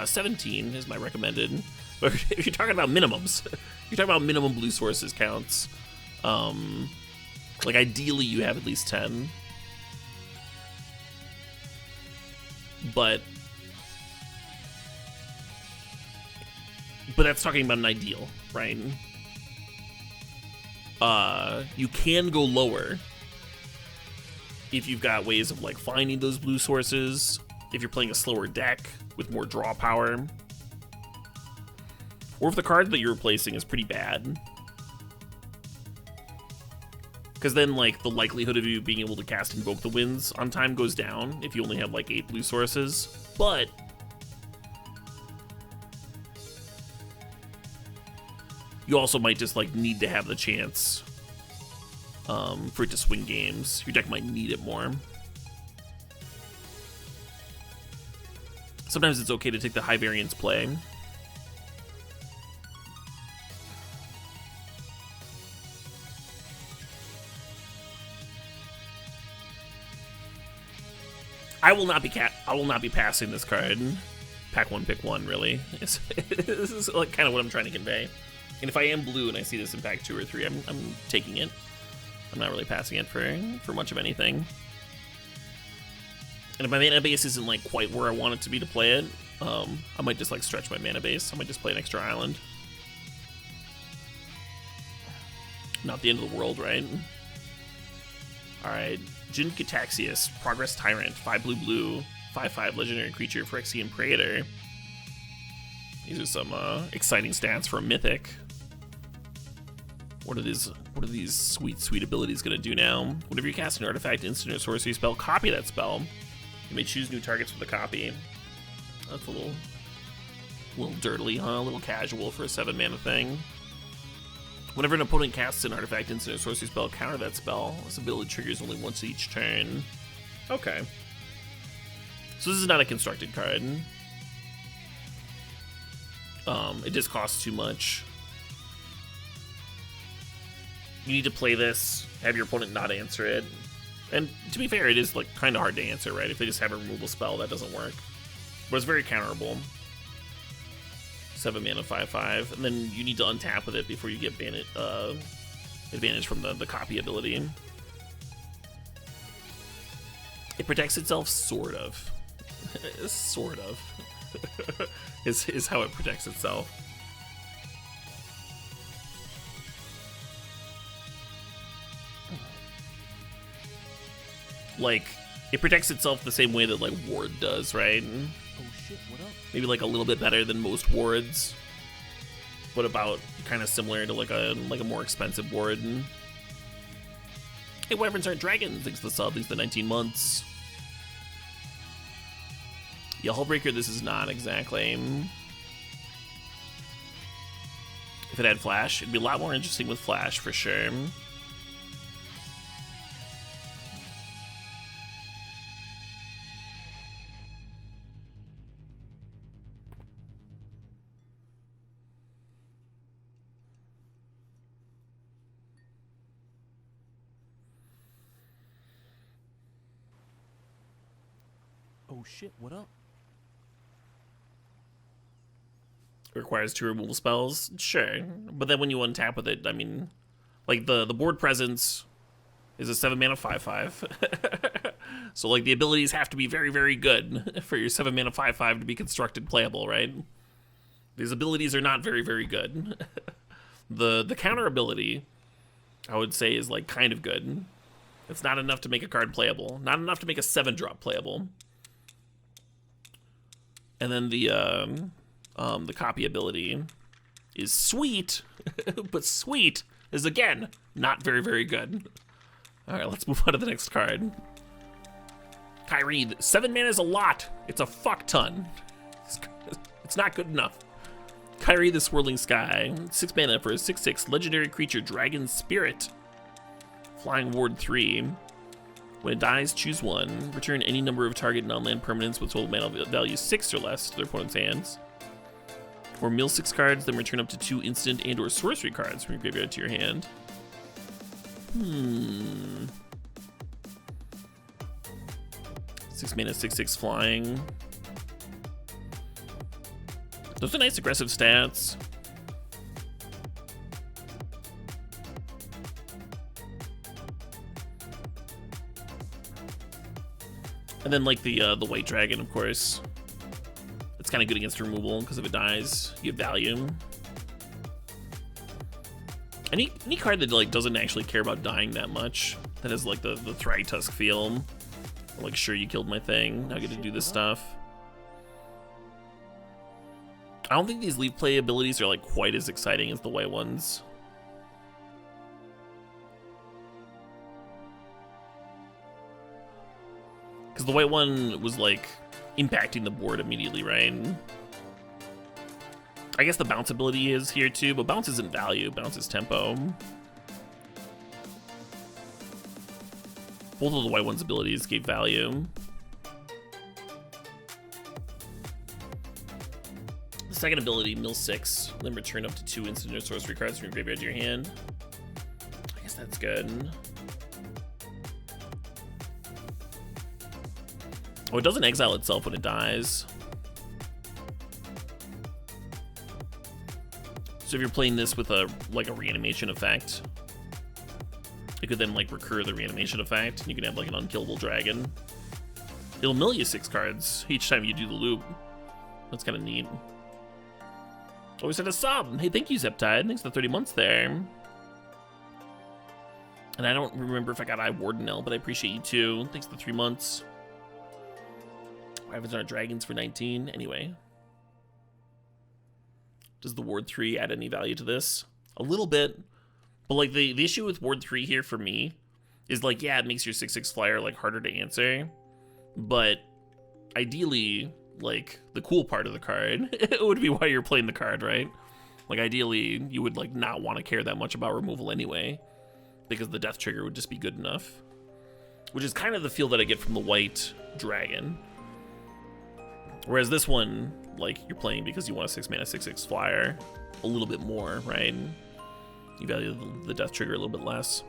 17 is my recommended. But if you're talking about minimums, if you're talking about minimum blue sources counts, like ideally you have at least 10. But that's talking about an ideal, right? You can go lower if you've got ways of like finding those blue sources, if you're playing a slower deck with more draw power, or if the card that you're replacing is pretty bad. Because then like the likelihood of you being able to cast Invoke the Winds on time goes down if you only have like 8 blue sources. But you also might just like need to have the chance for it to swing games. Your deck might need it more. Sometimes it's okay to take the high variance play. I will not be passing this card. Pack one, pick one. Really, this is like kind of what I'm trying to convey. And if I am blue and I see this in pack 2 or 3, I'm taking it. I'm not really passing it for much of anything. And if my mana base isn't like quite where I want it to be to play it, I might just like stretch my mana base. I might just play an extra island. Not the end of the world, right? All right. Jin Cataxius, Progress Tyrant, 5 blue, 5/5 legendary creature, Phyrexian Praetor. These are some exciting stats for a mythic. What are these sweet abilities gonna do now? Whenever you cast an artifact, instant, or sorcery spell, copy that spell. You may choose new targets for the copy. That's a little dirtily, huh? A little casual for a 7-mana thing. Whenever an opponent casts an artifact, instant, or sorcery spell, counter that spell. This ability triggers only once each turn. Okay. So this is not a constructed card. It just costs too much. You need to play this, have your opponent not answer it. And to be fair, it is like kind of hard to answer, right? If they just have a removal spell, that doesn't work. But it's very counterable. 7 mana, 5/5, and then you need to untap with it before you get advantage from the copy ability. It protects itself, sort of. Sort of. is how it protects itself. Like, it protects itself the same way that like Ward does, right? Oh shit, what up? Maybe like a little bit better than most wards, but about kind of similar to like a more expensive ward. Hey, Wyverns aren't dragons. Thanks for the sub. Thanks for the 19 months. Yeah, Hullbreaker, this is not exactly. If it had Flash, it'd be a lot more interesting with Flash for sure. Oh shit, what up? It requires 2 removal spells, sure. But then when you untap with it, I mean, like the board presence is a 7 mana 5/5. So like the abilities have to be very, very good for your 7 mana 5/5 to be constructed playable, right? These abilities are not very, very good. The counter ability, I would say, is like kind of good. It's not enough to make a card playable. Not enough to make a 7-drop playable. And then the copy ability is sweet, but sweet is, again, not very, very good. All right, let's move on to the next card. Kyrie, 7 mana is a lot. It's a fuck ton. It's not good enough. Kyrie, the Swirling Sky, 6 mana for a 6/6 legendary creature, Dragon Spirit. Flying Ward 3. When it dies, choose 1. Return any number of target non-land permanents with total mana value 6 or less to their opponent's hands. Or mill 6 cards, then return up to 2 instant and or sorcery cards from your graveyard to your hand. 6 mana, 6/6 flying. Those are nice aggressive stats. And then like the white dragon, of course. It's kind of good against removal because if it dies, you have value. Any card that like doesn't actually care about dying that much, that has like the Thragtusk feel. Like, sure, you killed my thing. Now I get to do this stuff. I don't think these leaf play abilities are like quite as exciting as the white ones. Because the white one was like impacting the board immediately, right? I guess the bounce ability is here too, but bounce isn't value, bounce is tempo. Both of the white one's abilities gave value. The second ability, mill 6, then return up to 2 instant or sorcery cards from your graveyard to your hand. I guess that's good. Oh, it doesn't exile itself when it dies. So if you're playing this with a reanimation effect, it could then like recur the reanimation effect, and you can have like an unkillable dragon. It'll mill you 6 cards each time you do the loop. That's kind of neat. Always had a sub. Hey, thank you, Zeptide. Thanks for the 30 months there. And I don't remember if I got Wardenel, but I appreciate you too. Thanks for the 3 months. Ravens aren't dragons for 19. Anyway. Does the Ward 3 add any value to this? A little bit. But like the issue with Ward 3 here for me is like, yeah, it makes your 6/6 flyer like harder to answer. But ideally, like the cool part of the card it would be why you're playing the card, right? Like ideally, you would like not want to care that much about removal anyway, because the death trigger would just be good enough. Which is kind of the feel that I get from the white dragon. Whereas this one, like, you're playing because you want a 6 mana 6/6 flyer a little bit more, right? You value the death trigger a little bit less.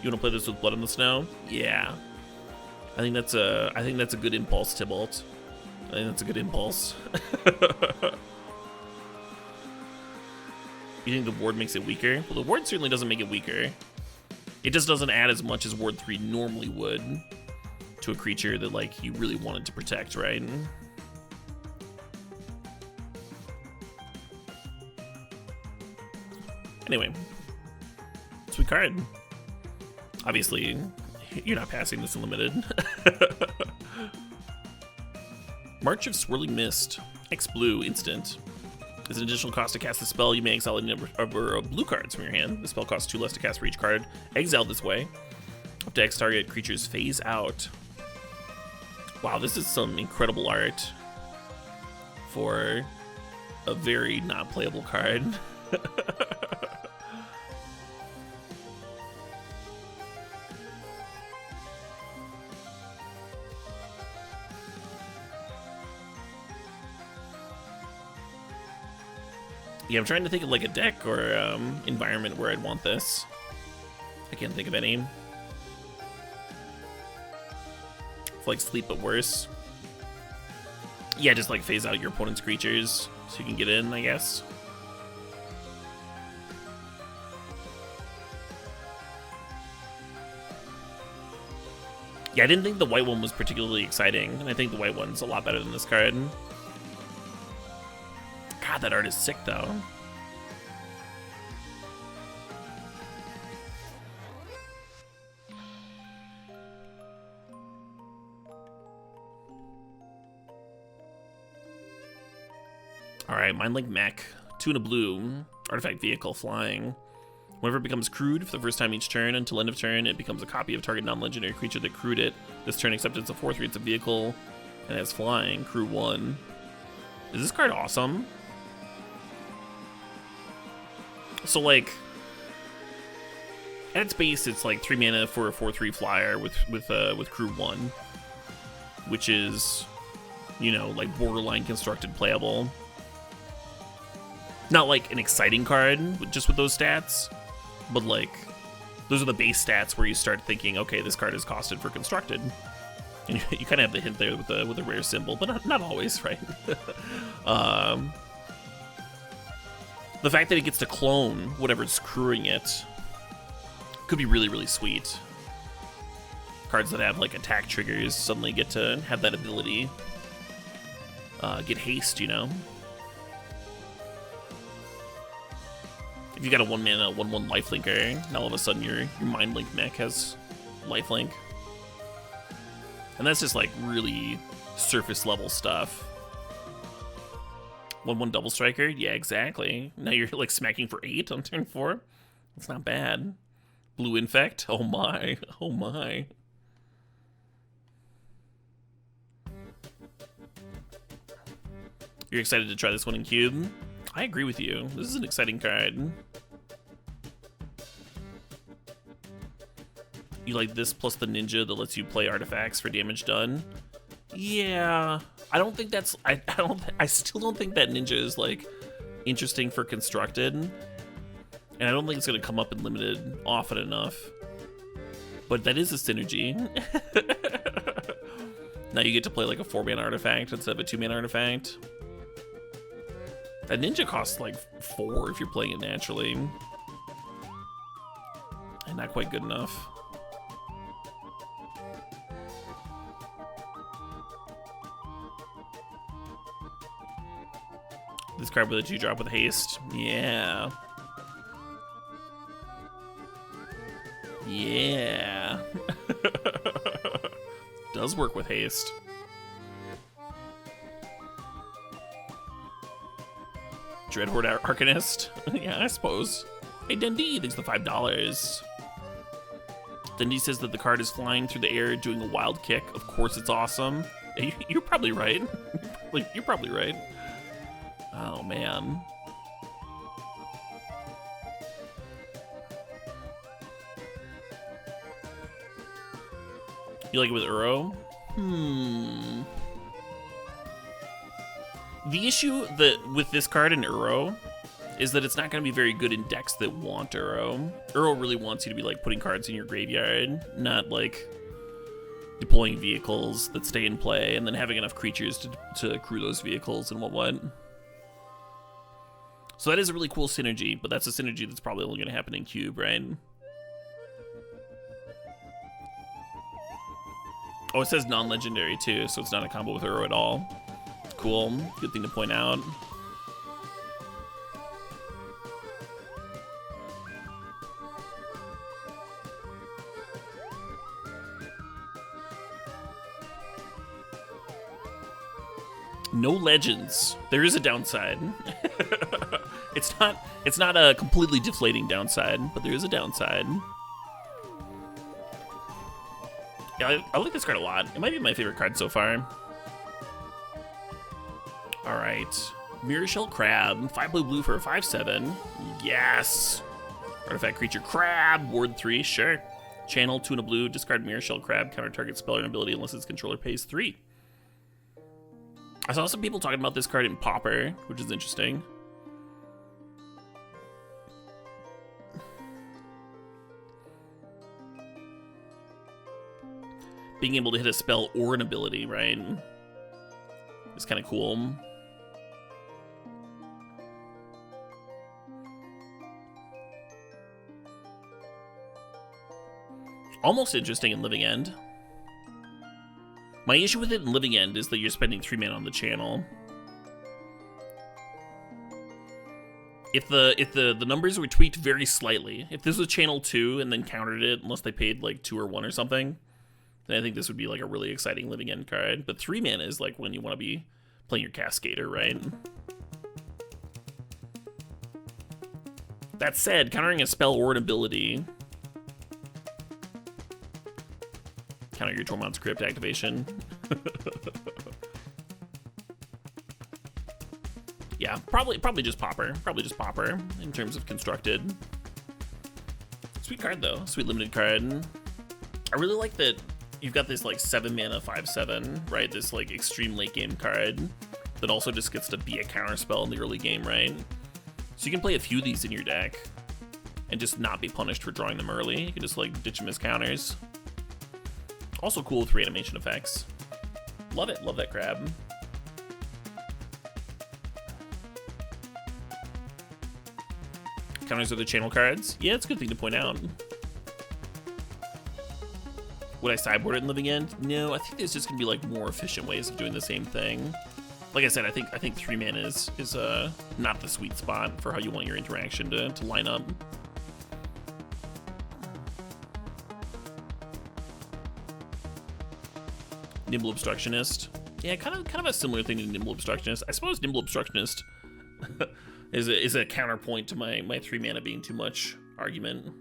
You want to play this with Blood on the Snow? Yeah, I think that's a good impulse, Tybalt. I think that's a good impulse. You think the ward makes it weaker? Well, the ward certainly doesn't make it weaker. It just doesn't add as much as Ward 3 normally would to a creature that like you really wanted to protect, right? Anyway, sweet card. Obviously, you're not passing this unlimited. March of Swirling Mist, X-Blue, instant. As an additional cost to cast the spell, you may exile a number of blue cards from your hand. The spell costs 2 less to cast for each card exiled this way. Up to X target creatures phase out. Wow, this is some incredible art for a very not playable card. Yeah, I'm trying to think of like a deck or environment where I'd want this. I can't think of any. It's like Sleep but worse. Yeah, just like phase out your opponent's creatures so you can get in, I guess. Yeah, I didn't think the white one was particularly exciting, and I think the white one's a lot better than this card. God, that art is sick, though. Alright, Mind Link Mech. 2 and a blue. Artifact vehicle flying. Whenever it becomes crewed for the first time each turn, until end of turn, it becomes a copy of target non-legendary creature that crewed it. This turn, except it's a 4/3, it's a vehicle, and has flying. Crew 1. Is this card awesome? So, like, at its base, it's like 3 mana for a 4/3 flyer with crew 1, which is, you know, like borderline constructed playable. Not like an exciting card, just with those stats, but like those are the base stats where you start thinking, okay, this card is costed for constructed. And you kind of have the hint there with the rare symbol, but not always, right? The fact that it gets to clone whatever's screwing it could be really, really sweet. Cards that have like attack triggers suddenly get to have that ability. Get haste, you know? If you got a 1-mana 1/1 lifelinker, now all of a sudden your Mind Link mech has lifelink. And that's just like really surface level stuff. 1/1 double striker? Yeah, exactly. Now you're like smacking for 8 on turn 4. That's not bad. Blue Infect? Oh my. Oh my. You're excited to try this one in Cube? I agree with you. This is an exciting card. You like this plus the ninja that lets you play artifacts for damage done? Yeah, I don't think that's. I still don't think that ninja is like interesting for constructed, and I don't think it's gonna come up in limited often enough. But that is a synergy. Now you get to play like a 4-mana artifact instead of a 2-mana artifact. That ninja costs like 4 if you're playing it naturally, and not quite good enough. This card with a 2-drop with haste. Yeah. Yeah. Does work with haste. Dreadhorde Arcanist? Yeah, I suppose. Hey, Dundee, thanks for the $5. Dundee says that the card is flying through the air doing a wild kick. Of course it's awesome. You're probably right. You're probably right. Oh, man. You like it with Uro? The issue with this card in Uro is that it's not going to be very good in decks that want Uro. Uro really wants you to be like putting cards in your graveyard, not like deploying vehicles that stay in play and then having enough creatures to accrue those vehicles and what. So that is a really cool synergy, but that's a synergy that's probably only going to happen in Cube, right? Oh, it says non-legendary too, so it's not a combo with Uro at all. Cool, good thing to point out. No legends. There is a downside. It's not a completely deflating downside, but there is a downside. Yeah, I like this card a lot. It might be my favorite card so far. All right, Mirror Shell Crab, 5 blue for a 5/7. Yes. Artifact creature Crab, ward 3, sure. Channel 2 and a blue, discard Mirror Shell Crab, counter target spell or ability unless its controller pays 3. I saw some people talking about this card in Pauper, which is interesting. Being able to hit a spell or an ability, right? It's kind of cool. Almost interesting in Living End. My issue with it in Living End is that you're spending 3 mana on the channel. If the numbers were tweaked very slightly, if this was channel 2 and then countered it, unless they paid like 2 or 1 or something, then I think this would be like a really exciting Living End card. But 3 mana is like when you want to be playing your Cascader, right? That said, countering a spell or an ability, counter your Tormod's Crypt activation. Yeah, probably just Pauper. Probably just Pauper in terms of constructed. Sweet card though, sweet limited card. I really like that you've got this like 7 mana 5/7, right? This like extreme late game card that also just gets to be a counter spell in the early game, right? So you can play a few of these in your deck and just not be punished for drawing them early. You can just like ditch them as counters. Also cool with reanimation effects. Love it, love that crab. Counters are the channel cards. Yeah, it's a good thing to point out. Would I sideboard it in Living End? No, I think there's just gonna be like more efficient ways of doing the same thing. Like I said, I think 3 mana is not the sweet spot for how you want your interaction to line up. Nimble Obstructionist. Yeah, kind of a similar thing to Nimble Obstructionist. I suppose Nimble Obstructionist is a counterpoint to my 3 mana being too much argument.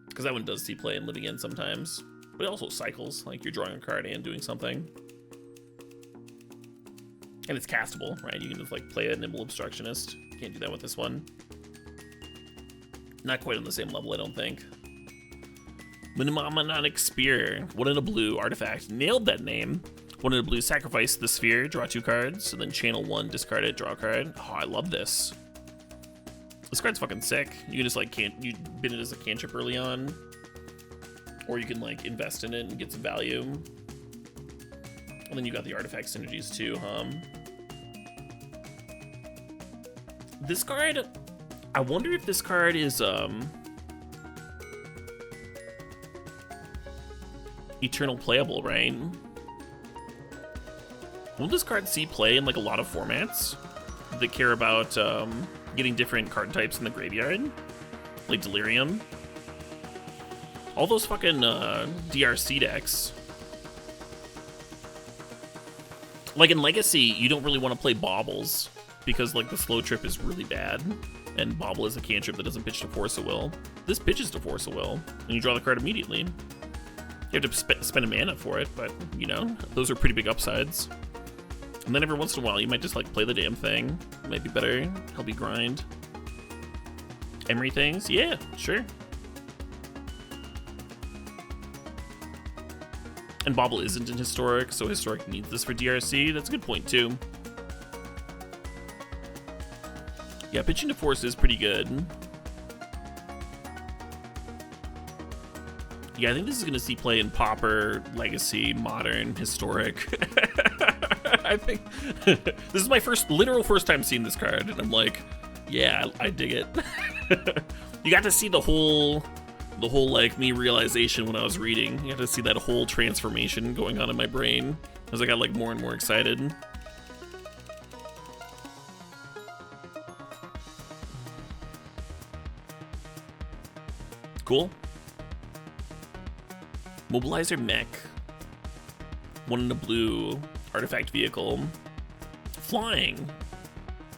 Because that one does see play in Living End sometimes. But it also cycles, like you're drawing a card and doing something. And it's castable, right? You can just like play a Nimble Obstructionist. Can't do that with this one. Not quite on the same level, I don't think. Minimamonic Spear. 1 in a blue artifact. Nailed that name. 1 in a blue, sacrifice the sphere, draw 2 cards, and then channel 1, discard it, draw a card. Oh, I love this. This card's fucking sick. You can just like you bin it as a cantrip early on, or you can like invest in it and get some value. And then you got the artifact synergies too, huh? This card, I wonder if this card is eternal playable, right? Will this card see play in like a lot of formats that care about getting different card types in the graveyard? Like Delirium. All those fucking DRC decks. Like in Legacy, you don't really want to play Baubles because like the slow trip is really bad. And Bauble is a cantrip that doesn't pitch to Force of Will. This pitches to Force of Will, and you draw the card immediately. You have to spend a mana for it, but, you know, those are pretty big upsides. And then every once in a while, you might just, like, play the damn thing. Might be better. Help you grind. Emery things? Yeah, sure. And Bauble isn't in Historic, so Historic needs this for DRC. That's a good point, too. Yeah, pitching to Force is pretty good. Yeah, I think this is going to see play in Pauper, Legacy, Modern, Historic. I think this is my literal first time seeing this card, and I'm like, yeah, I dig it. You got to see the whole like me realization when I was reading. You got to see that whole transformation going on in my brain as I got like more and more excited. Cool. Mobilizer Mech. 1 in a blue artifact vehicle. Flying.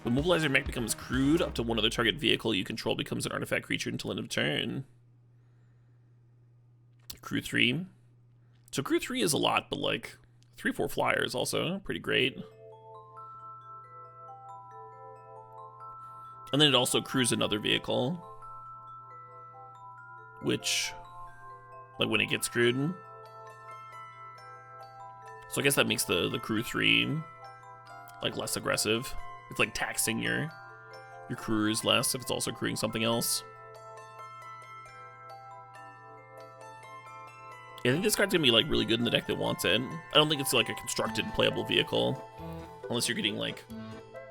When Mobilizer Mech becomes crewed, up to 1 other target vehicle you control becomes an artifact creature until end of turn. Crew 3. So Crew 3 is a lot, but like 3/4 flyer is also pretty great. And then it also crews another vehicle, which, like when it gets crewed. So I guess that makes the crew 3 like less aggressive. It's like taxing your crewers less if it's also crewing something else. Yeah, I think this card's gonna be like really good in the deck that wants it. I don't think it's like a constructed playable vehicle, unless you're getting like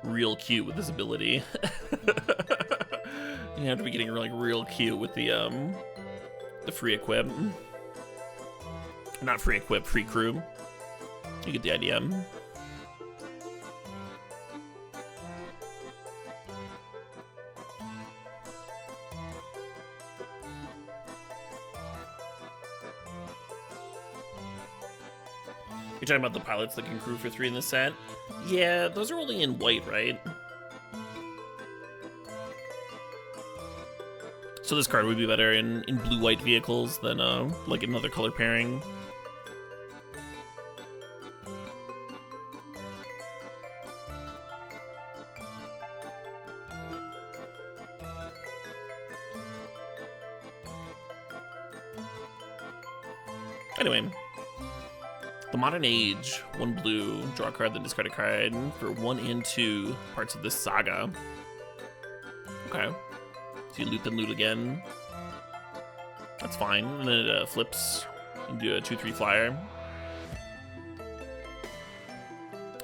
real cute with this ability. You have to be getting like real cute with the free equip. Not free equip, free crew. You get the idea. You're talking about the pilots that can crew for 3 in this set? Yeah, those are only in white, right? So this card would be better in blue-white vehicles than like another color pairing. Anyway, the Modern Age, 1 blue, draw a card, then discard a card for 1 and 2 parts of this saga. Okay. So you loot then loot again. That's fine. And then it flips. You can do a 2/3 flyer.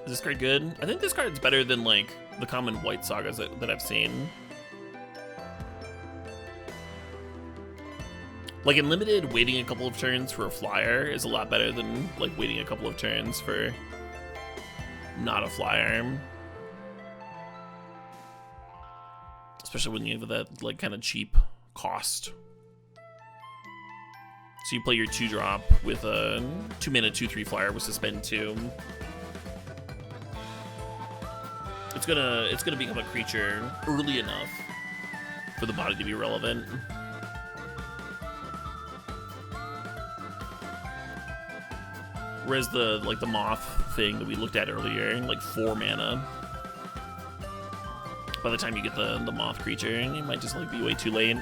Is this card good? I think this card's better than like the common white sagas that I've seen. Like in limited, waiting a couple of turns for a flyer is a lot better than like waiting a couple of turns for not a flyer. Especially when you have that like kind of cheap cost. So you play your 2-drop with a 2-mana 2/3 flyer with Suspend 2. It's gonna become a creature early enough for the body to be relevant. Whereas the moth thing that we looked at earlier, like 4 mana. By the time you get the moth creature, it might just like be way too late.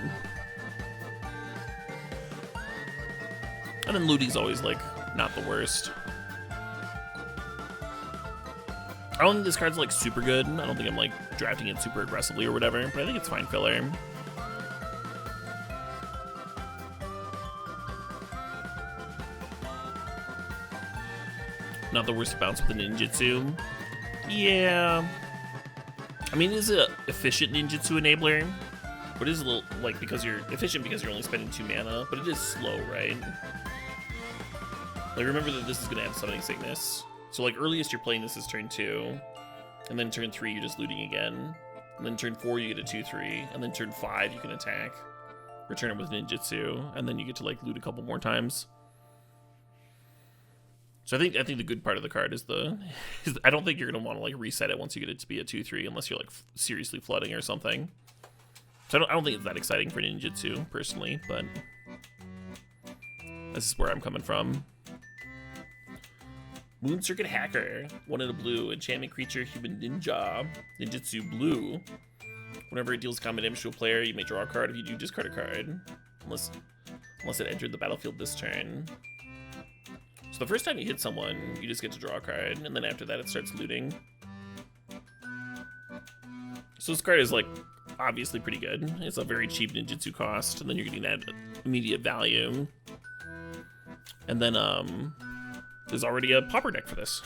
And then looting's always like not the worst. I don't think this card's like super good. I don't think I'm like drafting it super aggressively or whatever, but I think it's fine filler. Not the worst to bounce with a ninjutsu. Yeah. I mean, it is an efficient ninjutsu enabler, but it is a little, like, because you're efficient because you're only spending 2 mana, but it is slow, right? Like, remember that this is going to have Summoning Sickness. So, like, earliest you're playing this is turn 2, and then turn 3 you're just looting again, and then turn 4 you get a 2/3, and then turn 5 you can attack, return it with ninjutsu, and then you get to, like, loot a couple more times. So I think the good part of the card is I don't think you're gonna want to like reset it once you get it to be a 2/3 unless you're like seriously flooding or something. So I don't think it's that exciting for ninjutsu personally, but this is where I'm coming from. Moon Circuit Hacker, 1 in a blue, enchantment creature, human ninja, ninjutsu blue. Whenever it deals combat damage to a player, you may draw a card. If you do, discard a card, unless it entered the battlefield this turn. So the first time you hit someone, you just get to draw a card, and then after that it starts looting. So this card is like obviously pretty good. It's a very cheap ninjutsu cost, and then you're getting that immediate value. And then there's already a Pauper deck for this.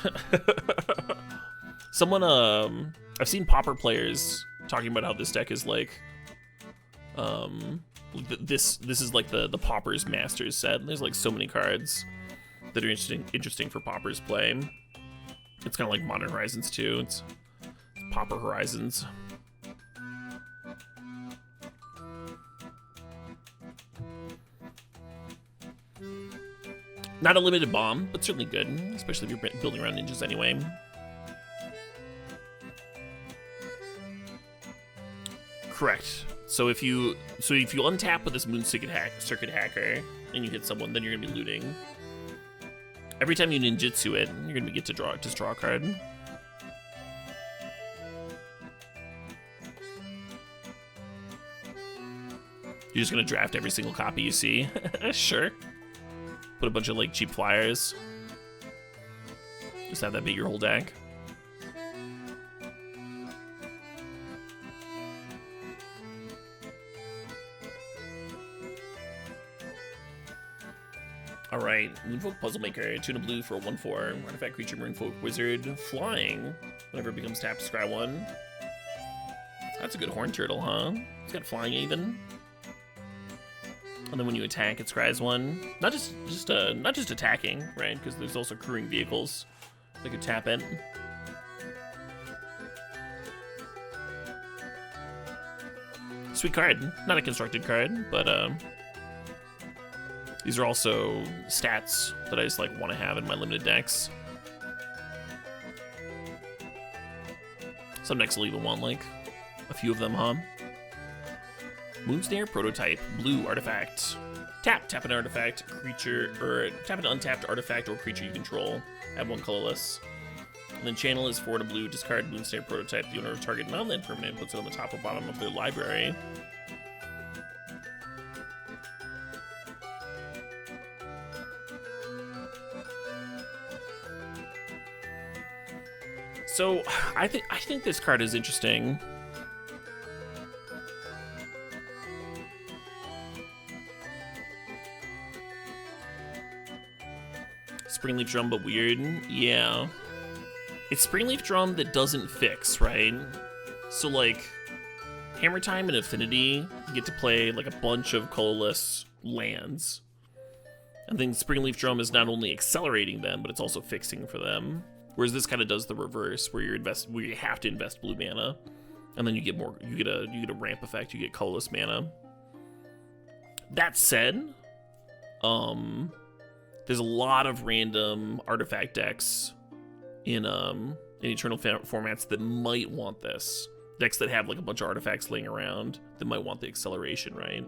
Someone I've seen Pauper players talking about how this deck is like this is like the Pauper's Masters set. There's like so many cards that are interesting for Pauper's play. It's kind of like Modern Horizons too. It's Pauper Horizons. Not a limited bomb, but certainly good, especially if you're building around ninjas anyway. Correct. So if you untap with this Moon Circuit Hacker and you hit someone, then you're gonna be looting. Every time you ninjutsu it, you're gonna get to draw a card. You're just gonna draft every single copy you see. Sure. Put a bunch of like cheap flyers. Just have that be your whole deck. Alright, Moonfolk Puzzlemaker, 2 in a blue for a 1/4. Artifact creature, Moonfolk Wizard, flying. Whenever it becomes tapped, scry 1. That's a good horn turtle, huh? It's got flying even. And then when you attack, it scries 1. Not just attacking, right? Because there's also crewing vehicles that could tap it. Sweet card. Not a constructed card, but these are also stats that I just like want to have in my limited decks. Some decks will even want like a few of them, huh? Moonsnare Prototype, blue artifact. Tap an artifact, creature, or tap an untapped artifact or creature you control. Add 1 colorless. And then channel is 4 to blue, discard Moonsnare Prototype. The owner of target non-land permanent puts it on the top or bottom of their library. So I think this card is interesting. Springleaf Drum, but weird. Yeah. It's Springleaf Drum that doesn't fix, right? So, like, Hammer Time and Affinity, you get to play, like, a bunch of colorless lands. And then Springleaf Drum is not only accelerating them, but it's also fixing for them. Whereas this kind of does the reverse, where you have to invest blue mana, and then you get a ramp effect, you get colorless mana. That said, there's a lot of random artifact decks in Eternal formats that might want this. Decks that have like a bunch of artifacts laying around that might want the acceleration, right?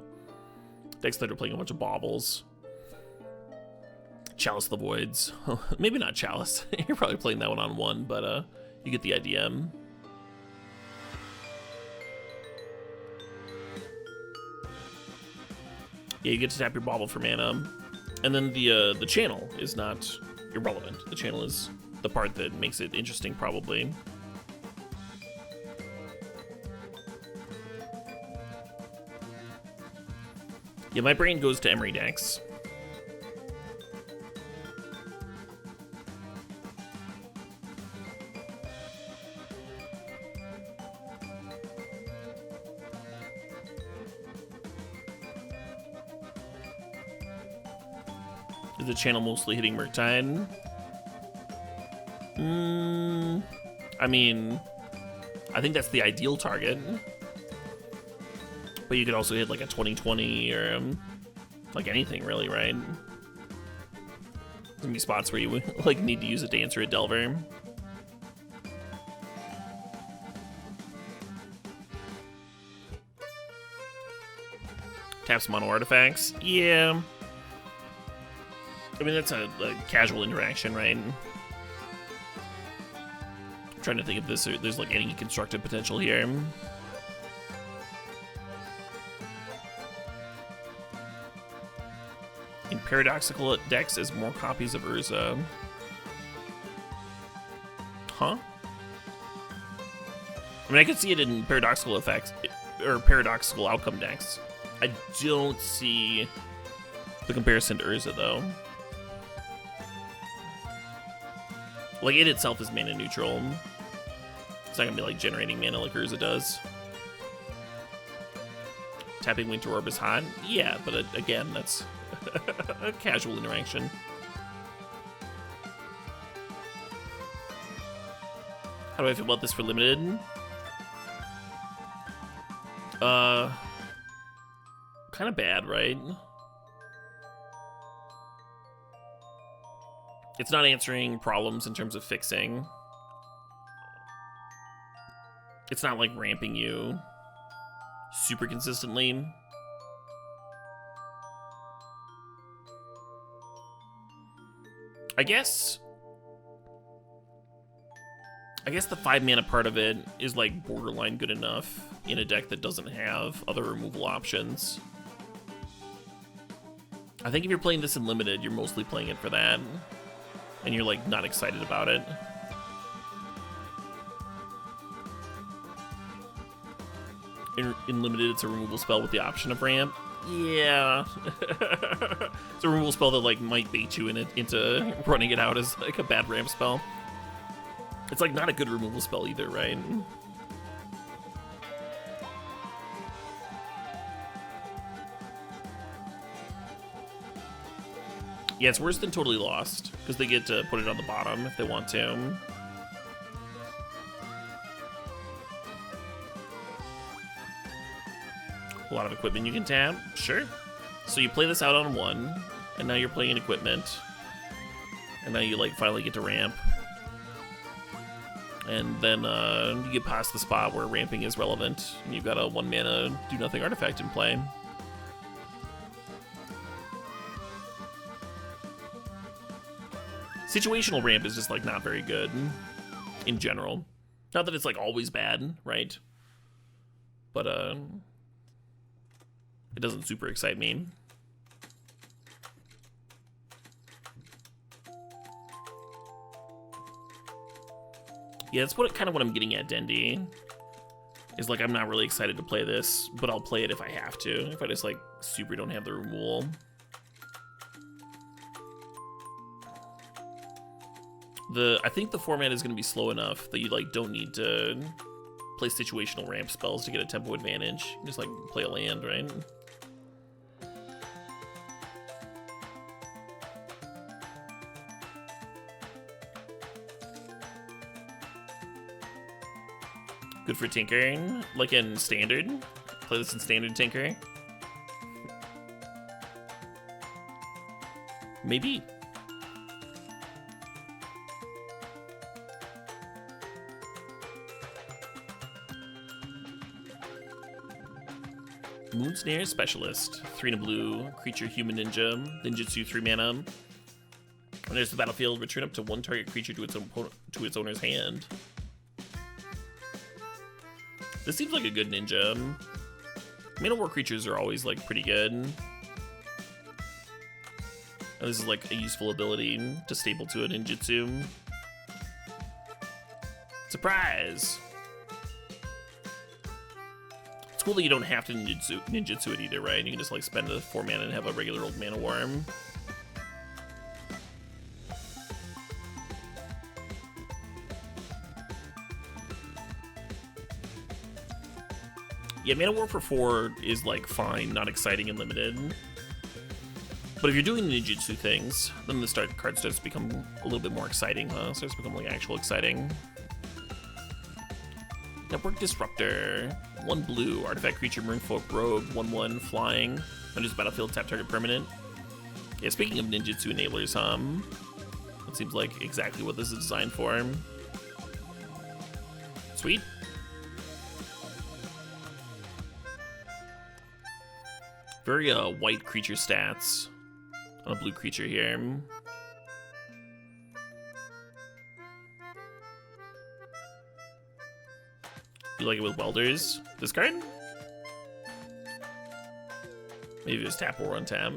Decks that are playing a bunch of baubles. Chalice of the Voids. Maybe not Chalice. You're probably playing that one on one, but you get the idea. Yeah, you get to tap your bauble for mana. And then the channel is not irrelevant. The channel is the part that makes it interesting, probably. Yeah, my brain goes to Emery decks. Is the channel mostly hitting Murktide? I mean, I think that's the ideal target. But you could also hit like a 2020 or like anything really, right? There's gonna be spots where you like need to use a Dancer or a Delver. Taps mono artifacts. Yeah. I mean, that's a casual interaction, right? I'm trying to think if there's like any constructive potential here. In paradoxical decks as more copies of Urza. Huh? I mean, I could see it in paradoxical effects or paradoxical outcome decks. I don't see the comparison to Urza though. Like, it itself is mana neutral. It's not gonna be like generating mana like Urza does. Tapping Winter Orb is hot. Yeah, but again, that's a casual interaction. How do I feel about this for limited? Kind of bad, right? It's not answering problems in terms of fixing. It's not like ramping you super consistently. I guess the 5 mana part of it is like borderline good enough in a deck that doesn't have other removal options. I think if you're playing this in limited, you're mostly playing it for that. And you're like not excited about it. In limited, it's a removal spell with the option of ramp. Yeah. It's a removal spell that like might bait you into running it out as like a bad ramp spell. It's like not a good removal spell either, right? Yeah, it's worse than Totally Lost, because they get to put it on the bottom if they want to. A lot of equipment you can tap, sure. So you play this out on one, and now you're playing equipment. And now you like finally get to ramp. And then you get past the spot where ramping is relevant, and you've got a 1 mana do nothing artifact in play. Situational ramp is just like not very good in general. Not that it's like always bad, right? But it doesn't super excite me. Yeah, that's kind of what I'm getting at, Dendy. Is like I'm not really excited to play this, but I'll play it if I have to. If I just like super don't have the removal. I think the format is going to be slow enough that you like don't need to play situational ramp spells to get a tempo advantage. You just like play a land, right? Good for tinkering, like in standard. Play this in standard tinker. Maybe. Moonsnare Specialist. 3 and a blue. Creature human ninja. Ninjutsu 3 mana. When there's the battlefield, return up to 1 target creature to its owner's hand. This seems like a good ninja. Mana War creatures are always like pretty good. And this is like a useful ability to staple to a ninjutsu. Surprise! It's cool that you don't have to ninjutsu it either, right? You can just like spend a 4 mana and have a regular old Mana Worm. Yeah, Mana War for 4 is like fine, not exciting and limited. But if you're doing ninjutsu things, then the card starts to become a little bit more exciting, huh? Starts to become like actual exciting. Network Disruptor. 1 blue, artifact creature, Moonfolk Rogue, 1/1, flying. Enters the battlefield, tap target permanent. Yeah, speaking of ninjutsu enablers, that seems like exactly what this is designed for. Sweet. Very white creature stats on a blue creature here. You like it with welders? This card? Maybe just tap or untap.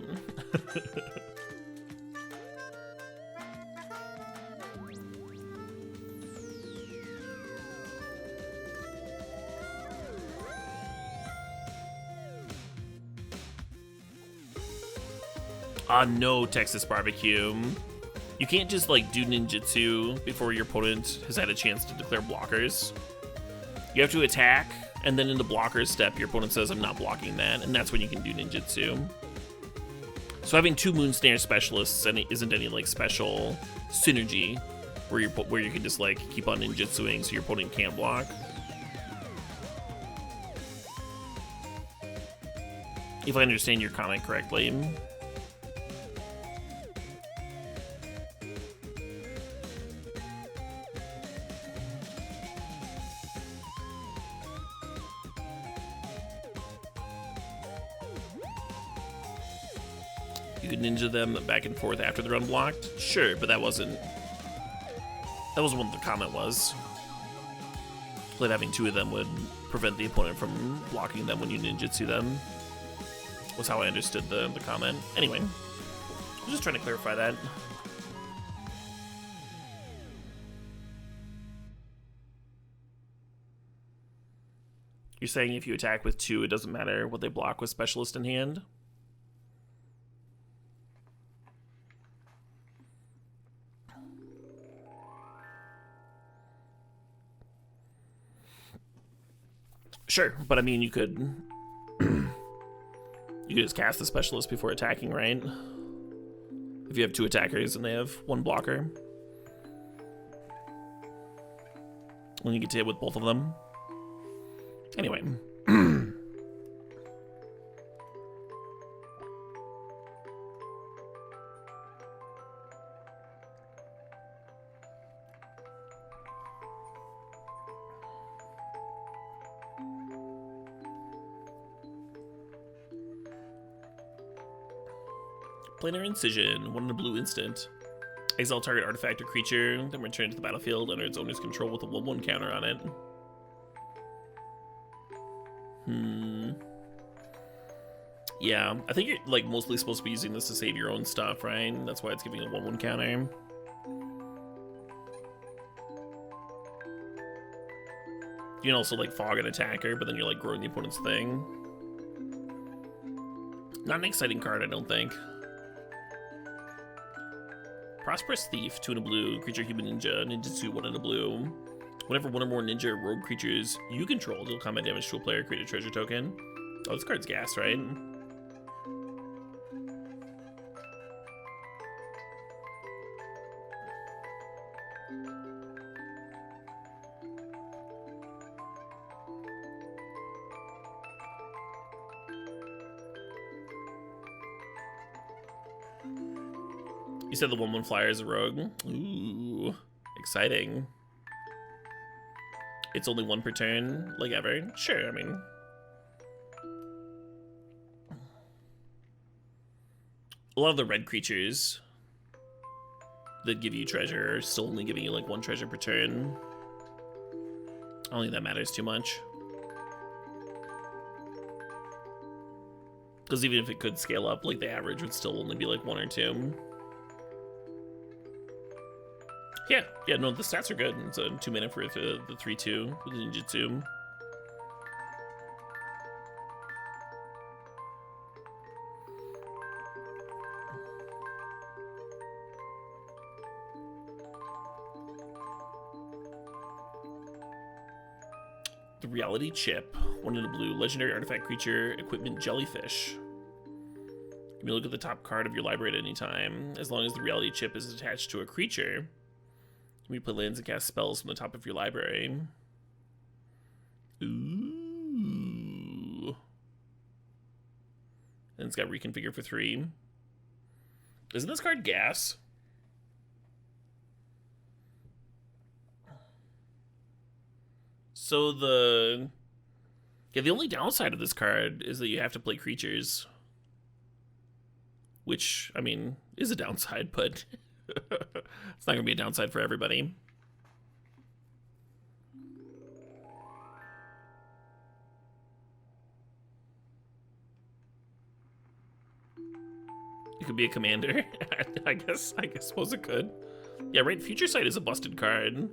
No, Texas Barbecue. You can't just like do ninjutsu before your opponent has had a chance to declare blockers. You have to attack, and then in the blockers step, your opponent says, I'm not blocking that, and that's when you can do ninjutsu. So having 2 Moonsnare Specialists isn't any like special synergy where you can just like keep on ninjutsuing so your opponent can't block. If I understand your comment correctly. You could ninja them back and forth after they're unblocked? Sure, but that wasn't what the comment was. That having 2 of them would prevent the opponent from blocking them when you ninjutsu them. Was how I understood the comment. Anyway, I'm just trying to clarify that. You're saying if you attack with 2, it doesn't matter what they block with Specialist in hand? Sure, but I mean, you could just cast the Specialist before attacking, right? If you have 2 attackers and they have 1 blocker. When you get to hit with both of them. Anyway. Planar Incision, 1 in a blue instant. Exile target artifact or creature, then return to the battlefield under its owner's control with a 1/1 counter on it. Yeah, I think you're like mostly supposed to be using this to save your own stuff, right? That's why it's giving a 1/1 counter. You can also like fog an attacker, but then you're like growing the opponent's thing. Not an exciting card, I don't think. Prosperous Thief, 2 and a blue, creature human ninja, ninjutsu, 1 and a blue. Whenever one or more ninja or rogue creatures you control deal combat damage to a player, create a treasure token. Oh, this card's gas, right? You said the 1/1 flyer is a rogue. Ooh, exciting. It's only 1 per turn, like ever. Sure, I mean. A lot of the red creatures that give you treasure are still only giving you like 1 treasure per turn. I don't think that matters too much. Because even if it could scale up, like the average would still only be like 1 or 2. Yeah, no, the stats are good. It's a 2 mana for the 3/2 with the ninjutsu. The Reality Chip, 1 in a blue, legendary artifact creature, equipment jellyfish. You may look at the top card of your library at any time. As long as the Reality Chip is attached to a creature, you may play lands and cast spells from the top of your library. Ooh. And it's got reconfigure for 3. Isn't this card gas? So the only downside of this card is that you have to play creatures. Which, I mean, is a downside, but it's not going to be a downside for everybody. It could be a commander. I suppose it could. Yeah, right. Future Sight is a busted card.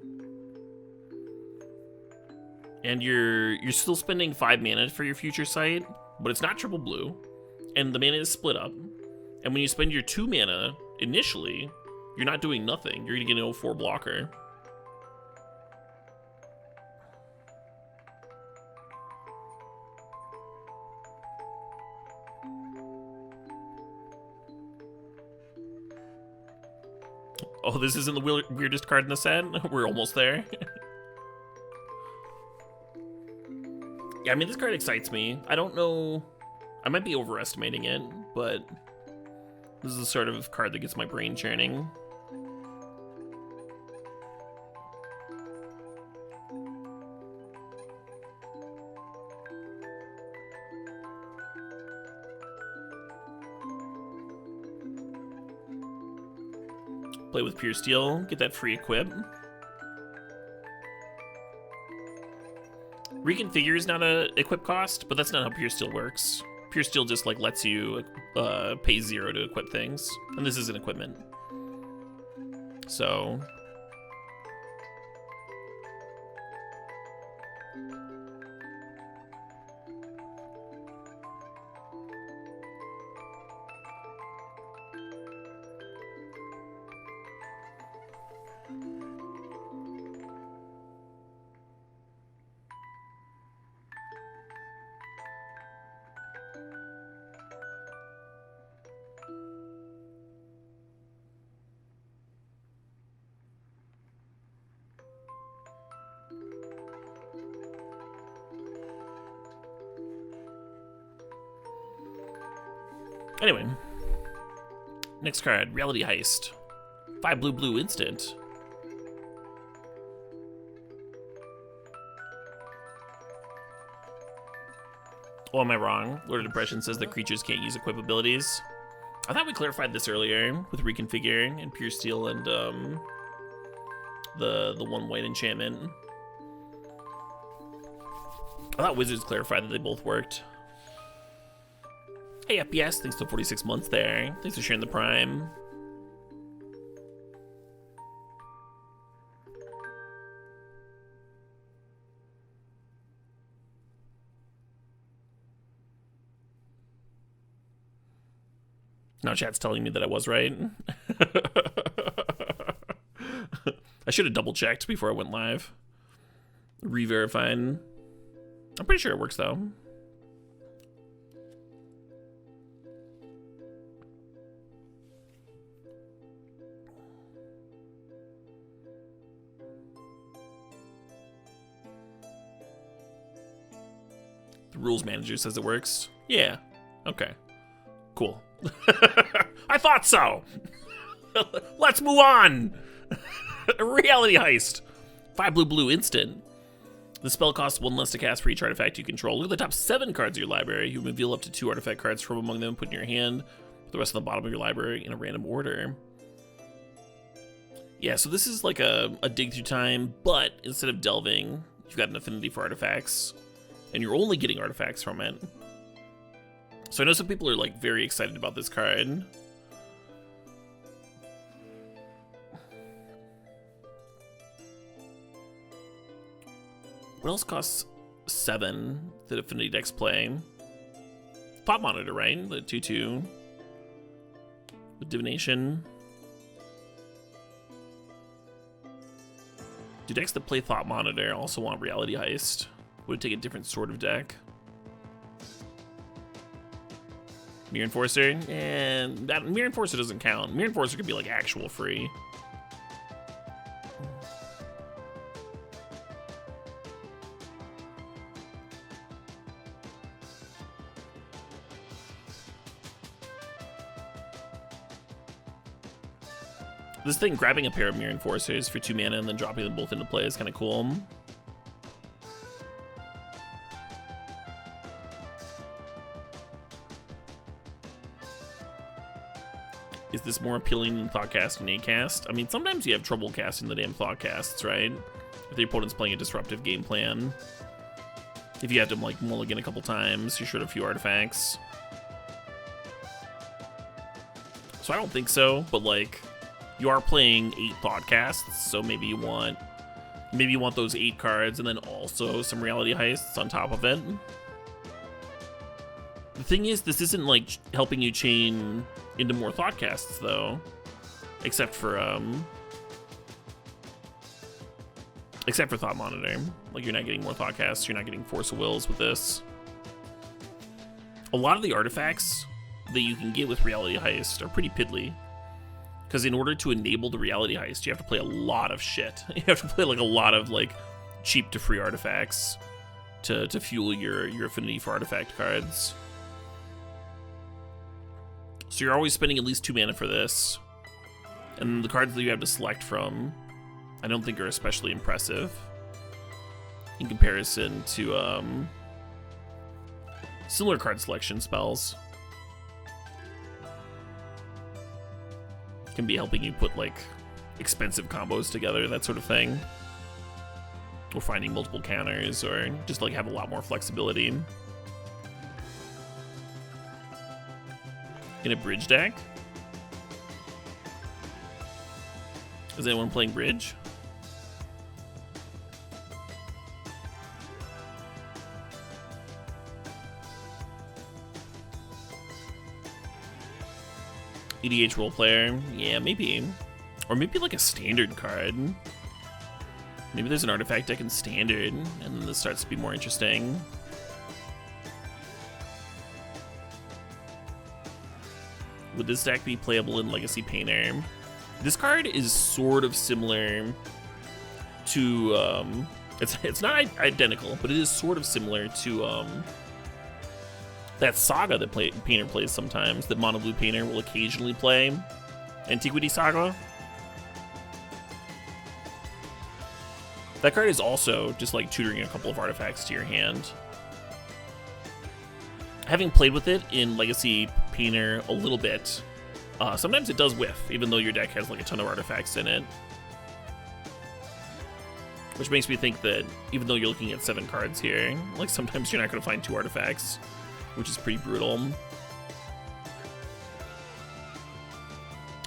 And you're still spending 5 mana for your Future Sight, but it's not triple blue. And the mana is split up. And when you spend your 2 mana initially, you're not doing nothing. You're going to get an 0/4 blocker. Oh, this isn't the weirdest card in the set? We're almost there. Yeah, I mean, this card excites me. I don't know. I might be overestimating it, but this is the sort of card that gets my brain churning. Play with Pure Steel, get that free equip. Reconfigure is not a equip cost, but that's not how Pure Steel works. Pure Steel just like lets you pay 0 to equip things, and this is an equipment. So anyway, next card, Reality Heist. 5 blue instant. Oh, am I wrong? Lord of Depression says that creatures can't use equip abilities. I thought we clarified this earlier with Reconfigure and Pure Steel and the 1 white enchantment. I thought Wizards clarified that they both worked. Hey, FPS, thanks for 46 months there. Thanks for sharing the Prime. Now chat's telling me that I was right. I should have double checked before I went live. Re-verified. I'm pretty sure it works though. The rules manager says it works. Yeah. Okay. Cool. I thought so. Let's move on. Reality Heist. 5 blue instant. The spell costs 1 less to cast for each artifact you control. Look at the top 7 cards of your library. You reveal up to 2 artifact cards from among them and put in your hand. Put the rest on the bottom of your library in a random order. Yeah, so this is like a dig through time, but instead of delving, you've got an affinity for artifacts. And you're only getting artifacts from it. So I know some people are like very excited about this card. What else costs 7 that affinity decks play? Thought Monitor, right? The 2/2. With Divination. Do decks that play Thought Monitor also want Reality Heist? Would take a different sort of deck. Mirror Enforcer? And that Mirror Enforcer doesn't count. Mirror Enforcer could be like actual free. This thing, grabbing a pair of Mirror Enforcers for 2 mana and then dropping them both into play is kind of cool. Is this more appealing than Thoughtcast and Acast? I mean, sometimes you have trouble casting the damn Thoughtcasts, right? If the opponent's playing a disruptive game plan. If you have to, like, mulligan a couple times, you're short a few artifacts. So I don't think so, but, like, you are playing 8 Thoughtcasts, so maybe you want those 8 cards and then also some Reality Heists on top of it. The thing is, this isn't, like, helping you chain into more Thoughtcasts, though. Except for Thought Monitor. Like, you're not getting more Thoughtcasts, you're not getting Force of Wills with this. A lot of the artifacts that you can get with Reality Heist are pretty piddly. Because in order to enable the Reality Heist, you have to play a lot of shit. You have to play, like, a lot of, like, cheap to free artifacts to fuel your affinity for artifact cards. So you're always spending at least 2 mana for this. And the cards that you have to select from, I don't think are especially impressive in comparison to similar card selection spells. Can be helping you put, like, expensive combos together, that sort of thing. Or finding multiple counters, or just, like, have a lot more flexibility. In a bridge deck? Is anyone playing bridge? EDH role player? Yeah, maybe. Or maybe like a standard card. Maybe there's an artifact deck in standard, and then this starts to be more interesting. Would this deck be playable in Legacy Painter? This card is sort of similar to, it's not identical, but it is sort of similar to that Saga that Painter plays sometimes, that Mono Blue Painter will occasionally play. Antiquity Saga. That card is also just like tutoring a couple of artifacts to your hand. Having played with it in Legacy Painter a little bit, sometimes it does whiff, even though your deck has like a ton of artifacts in it. Which makes me think that even though you're looking at 7 cards here, like sometimes you're not going to find 2 artifacts, which is pretty brutal.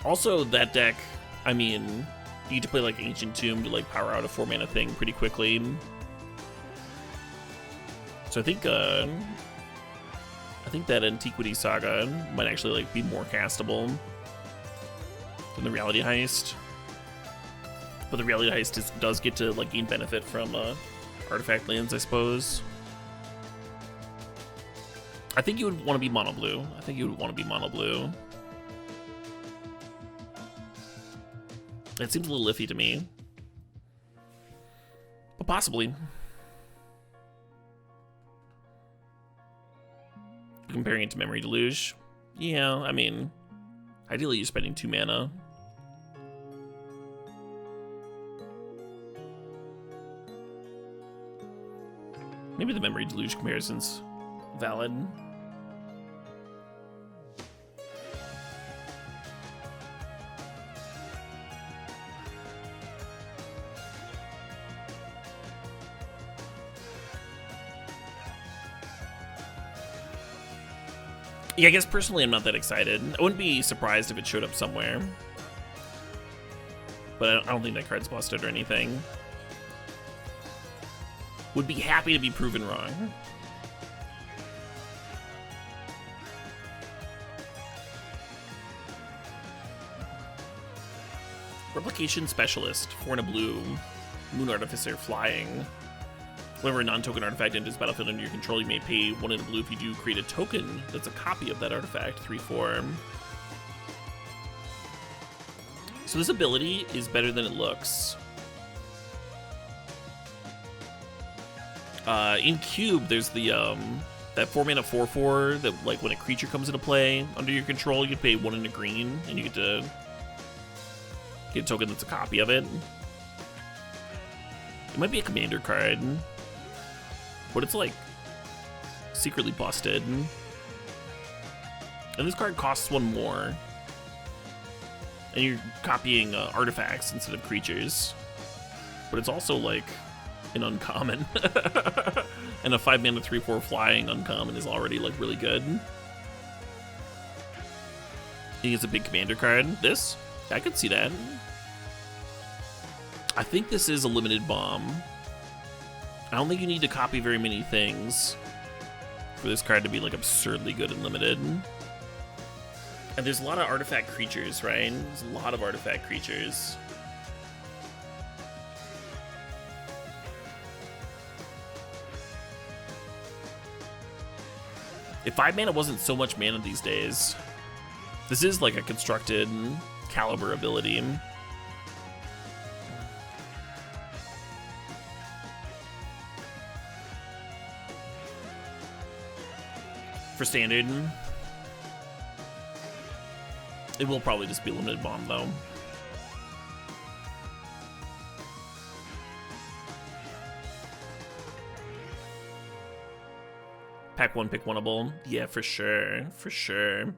Also, that deck, I mean, you get to play like Ancient Tomb to like power out a 4-mana thing pretty quickly. So I think that Antiquity Saga might actually like be more castable than the Reality Heist. But the Reality Heist does get to like gain benefit from artifact lands, I suppose. I think you would want to be mono blue. I think you would want to be mono blue. It seems a little iffy to me. But possibly. Comparing it to Memory Deluge. Yeah, I mean, ideally you're spending 2 mana. Maybe the Memory Deluge comparison's valid. Yeah, I guess personally I'm not that excited. I wouldn't be surprised if it showed up somewhere. But I don't think that card's busted or anything. Would be happy to be proven wrong. Replication Specialist, 4 and a blue, Moon Artificer, flying. Whenever a non-token artifact enters the battlefield under your control, you may pay 1 and a blue if you do create a token that's a copy of that artifact, 3/4. So this ability is better than it looks. In Cube, there's the that 4 mana 4/4 that, like, when a creature comes into play under your control, you can pay 1 and a green, and you get to get a token that's a copy of it. It might be a commander card, but it's like secretly busted. And this card costs 1 more, and you're copying artifacts instead of creatures. But it's also like an uncommon. And a 5 mana 3/4 flying uncommon is already like really good. I think it's a big commander card. This? I could see that. I think this is a limited bomb. I don't think you need to copy very many things for this card to be like absurdly good and limited. And there's a lot of artifact creatures, right? There's a lot of artifact creatures. If 5 mana wasn't so much mana these days, this is like a constructed caliber ability. For standard, it will probably just be a limited bomb though. Pack 1, pick 1-able. Yeah, for sure. For sure.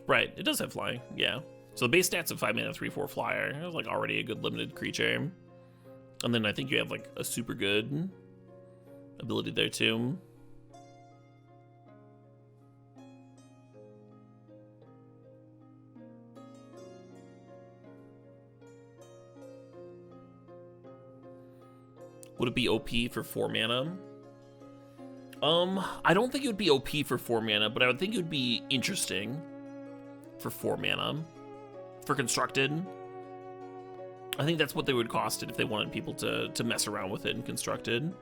Right, it does have flying, yeah. So the base stats of 5 mana 3/4 flyer. It was like already a good limited creature. And then I think you have like a super good ability there too. Would it be OP for 4 mana? I don't think it would be OP for 4 mana, but I would think it would be interesting for 4 mana. For constructed. I think that's what they would cost it if they wanted people to mess around with it in constructed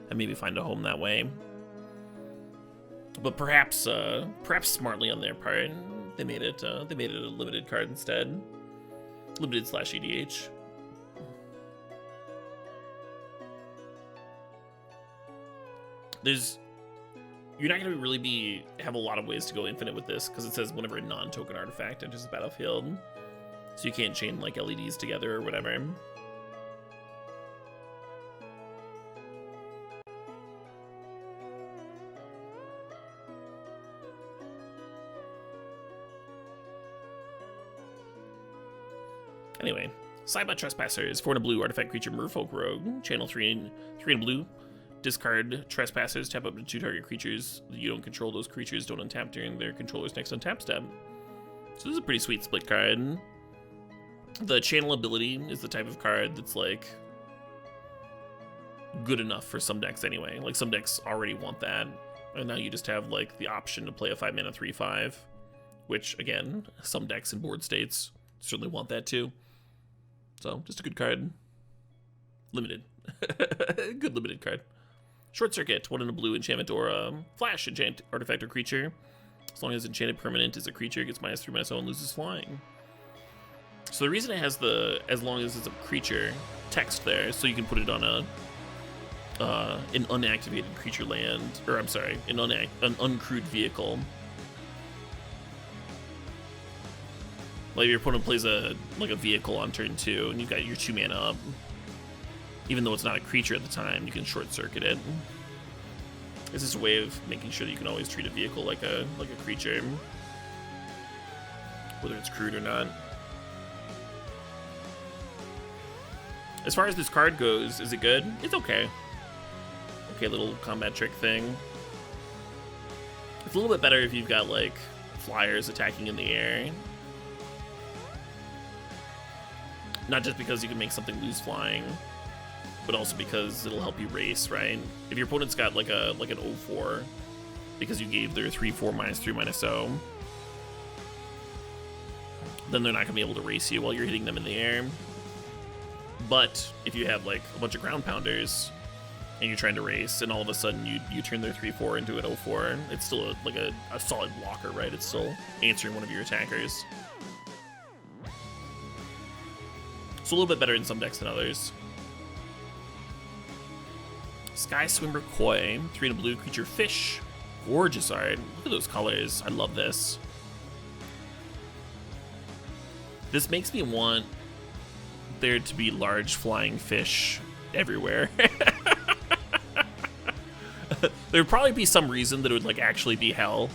and maybe find a home that way. But perhaps smartly on their part, they made it a limited card instead. Limited / EDH. You're not going to really have a lot of ways to go infinite with this, because it says whenever a non-token artifact enters the battlefield. So you can't chain like LEDs together or whatever. Anyway, Sidebot Trespasser is 4 and a blue artifact creature Merfolk Rogue. Channel 3 and blue. Discard Trespassers, tap up to 2 target creatures that you don't control. Those creatures don't untap during their controller's next untap step. So this is a pretty sweet split card. The channel ability is the type of card that's like good enough for some decks anyway. Like some decks already want that. And now you just have like the option to play a 5-mana 3/5, which again, some decks and board states certainly want that too. So just a good card. Limited. Good limited card. Short Circuit, 1 in a blue enchantment or flash enchant artifact or creature. As long as enchanted permanent is a creature, it gets -3/-0 and loses flying. So the reason it has the as long as it's a creature text there, so you can put it on a an unactivated creature land, or I'm sorry, an uncrewed vehicle. Like your opponent plays a vehicle on turn 2, and you've got your 2 mana up. Even though it's not a creature at the time, you can short circuit it. This is a way of making sure that you can always treat a vehicle like a creature, whether it's crewed or not. As far as this card goes, is it good? It's okay. Okay, little combat trick thing. It's a little bit better if you've got like flyers attacking in the air. Not just because you can make something lose flying, but also because it'll help you race, right? If your opponent's got like an 0/4 because you gave their 3/4 -3/-0, then they're not gonna be able to race you while you're hitting them in the air. But if you have like a bunch of ground pounders and you're trying to race, and all of a sudden you turn their 3/4 into an 0/4, it's still a solid blocker, right? It's still answering one of your attackers. So a little bit better in some decks than others. Sky Swimmer Koi, 3 in a blue creature fish. Gorgeous art. Look at those colors. I love this. This makes me want there to be large flying fish everywhere. There'd probably be some reason that it would like actually be hell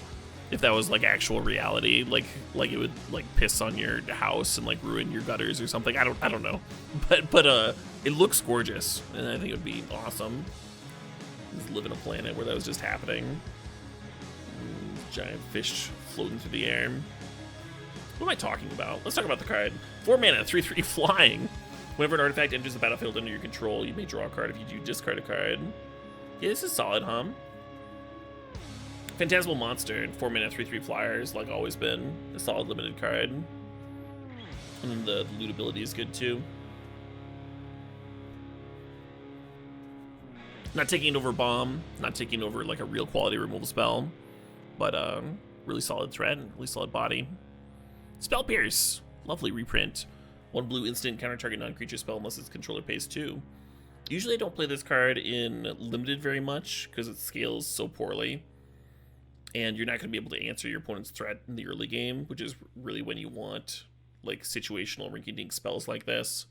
if that was like actual reality, like it would like piss on your house and like ruin your gutters or something. I don't know, but it looks gorgeous, and I think it would be awesome. Just live in a planet where that was just happening. Giant fish floating through the air. What am I talking about? Let's talk about the card. 4 mana, 3/3 flying. Whenever an artifact enters the battlefield under your control, you may draw a card. If you do, discard a card. Yeah, this is solid, huh? Phantasmal Monster, 4 mana, 3/3 flyers, like always been a solid limited card. And then the loot ability is good too. Not taking over bomb, not taking over like a real quality removal spell, but really solid threat, really solid body. Spell Pierce, lovely reprint. 1 blue instant, counter target non-creature spell unless its controller pays 2. Usually I don't play this card in limited very much because it scales so poorly. And you're not going to be able to answer your opponent's threat in the early game, which is really when you want like situational rinky-dink spells like this.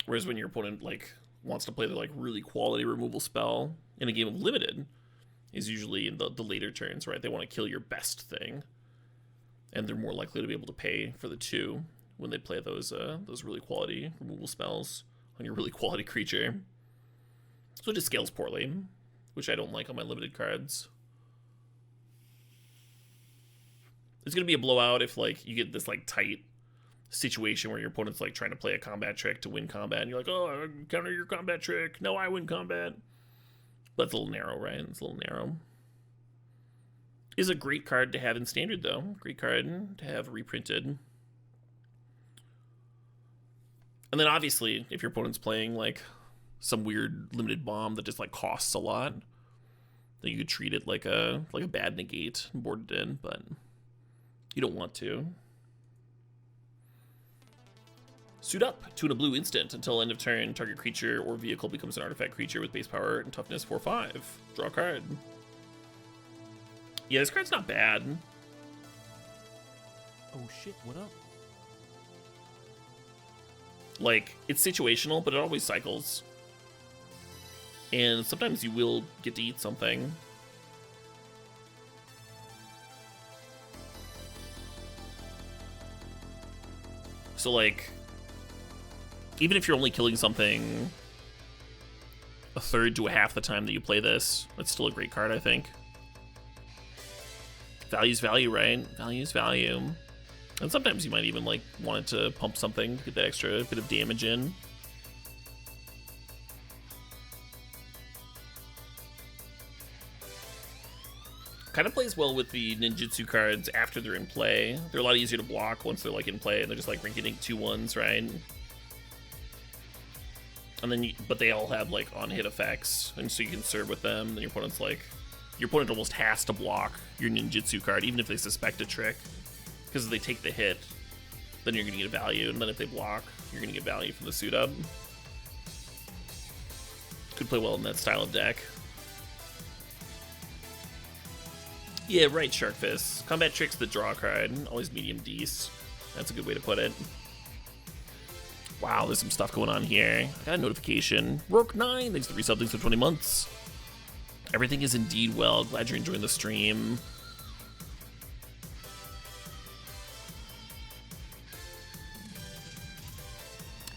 Whereas when your opponent like wants to play the like really quality removal spell in a game of limited is usually in the later turns, right? They want to kill your best thing, and they're more likely to be able to pay for the 2 when they play those really quality removal spells on your really quality creature. So it just scales poorly, which I don't like on my limited cards. It's gonna be a blowout if like you get this like tight situation where your opponent's like trying to play a combat trick to win combat, and you're like, oh, I counter your combat trick. No, I win combat. But it's a little narrow, right? It's a little narrow. Is a great card to have in standard though. Great card to have reprinted. And then obviously, if your opponent's playing like some weird limited bomb that just like costs a lot, then you could treat it like a bad negate and board it in, but you don't want to. Suit Up, 2 in a blue instant. Until end of turn, target creature or vehicle becomes an artifact creature with base power and toughness 4/5. Draw a card. Yeah, this card's not bad. Oh shit, what up? Like, it's situational, but it always cycles. And sometimes you will get to eat something. So, like, even if you're only killing something a third to a half the time that you play this, that's still a great card, I think. Value's value, right? Value's value. And sometimes you might even, like, want it to pump something to get that extra bit of damage in. Kind of plays well with the ninjutsu cards after they're in play. They're a lot easier to block once they're like in play, and they're just like rinky-dink 2/1s, right? And then, but they all have like on-hit effects, and so you can serve with them. Then your opponent almost has to block your ninjutsu card, even if they suspect a trick, because if they take the hit, then you're gonna get value, and then if they block, you're gonna get value from the suit up. Could play well in that style of deck. Yeah, right, Sharkfist. Combat tricks the draw card. Always medium dece. That's a good way to put it. Wow, there's some stuff going on here. I got a notification. Rourke9, thanks for 3 subs for 20 months. Everything is indeed well. Glad you're enjoying the stream.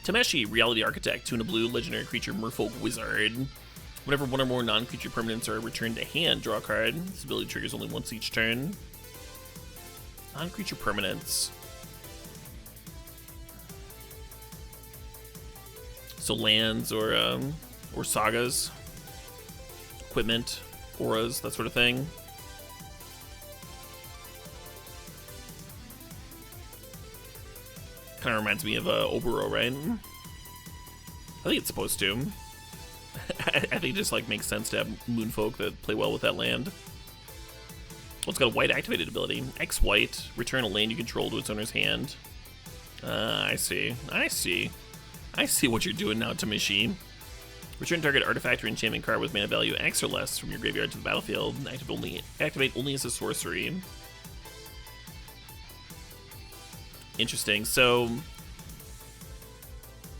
Tameshi, Reality Architect, 2 and a blue, legendary creature, Merfolk Wizard. Whenever one or more non-creature permanents are returned to hand, draw a card. This ability triggers only once each turn. Non-creature permanents. So lands or sagas, equipment, auras, that sort of thing. Kind of reminds me of Oboro, right? I think it's supposed to. I think it just like makes sense to have Moonfolk that play well with that land. Well, it's got a white activated ability. X white, return a land you control to its owner's hand. I see. I see what you're doing now, Tamishi. Return target artifact or enchantment card with mana value X or less from your graveyard to the battlefield. Activate only as a sorcery. Interesting. So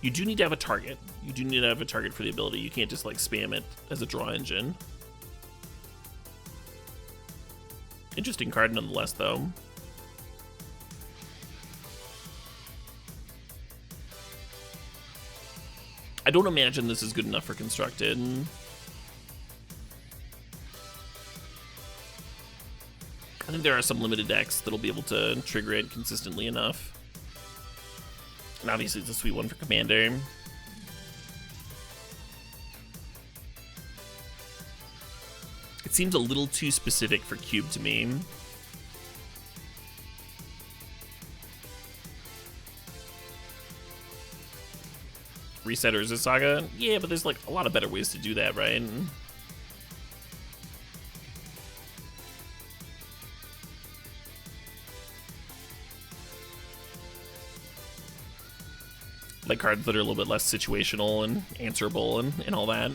you do need to have a target. You do need to have a target for the ability. You can't just like spam it as a draw engine. Interesting card nonetheless, though. I don't imagine this is good enough for Constructed. I think there are some limited decks that'll be able to trigger it consistently enough. And obviously it's a sweet one for Commander. It seems a little too specific for Cube to me. Reset Urza Saga? Yeah, but there's like a lot of better ways to do that, right? Like cards that are a little bit less situational and answerable and all that.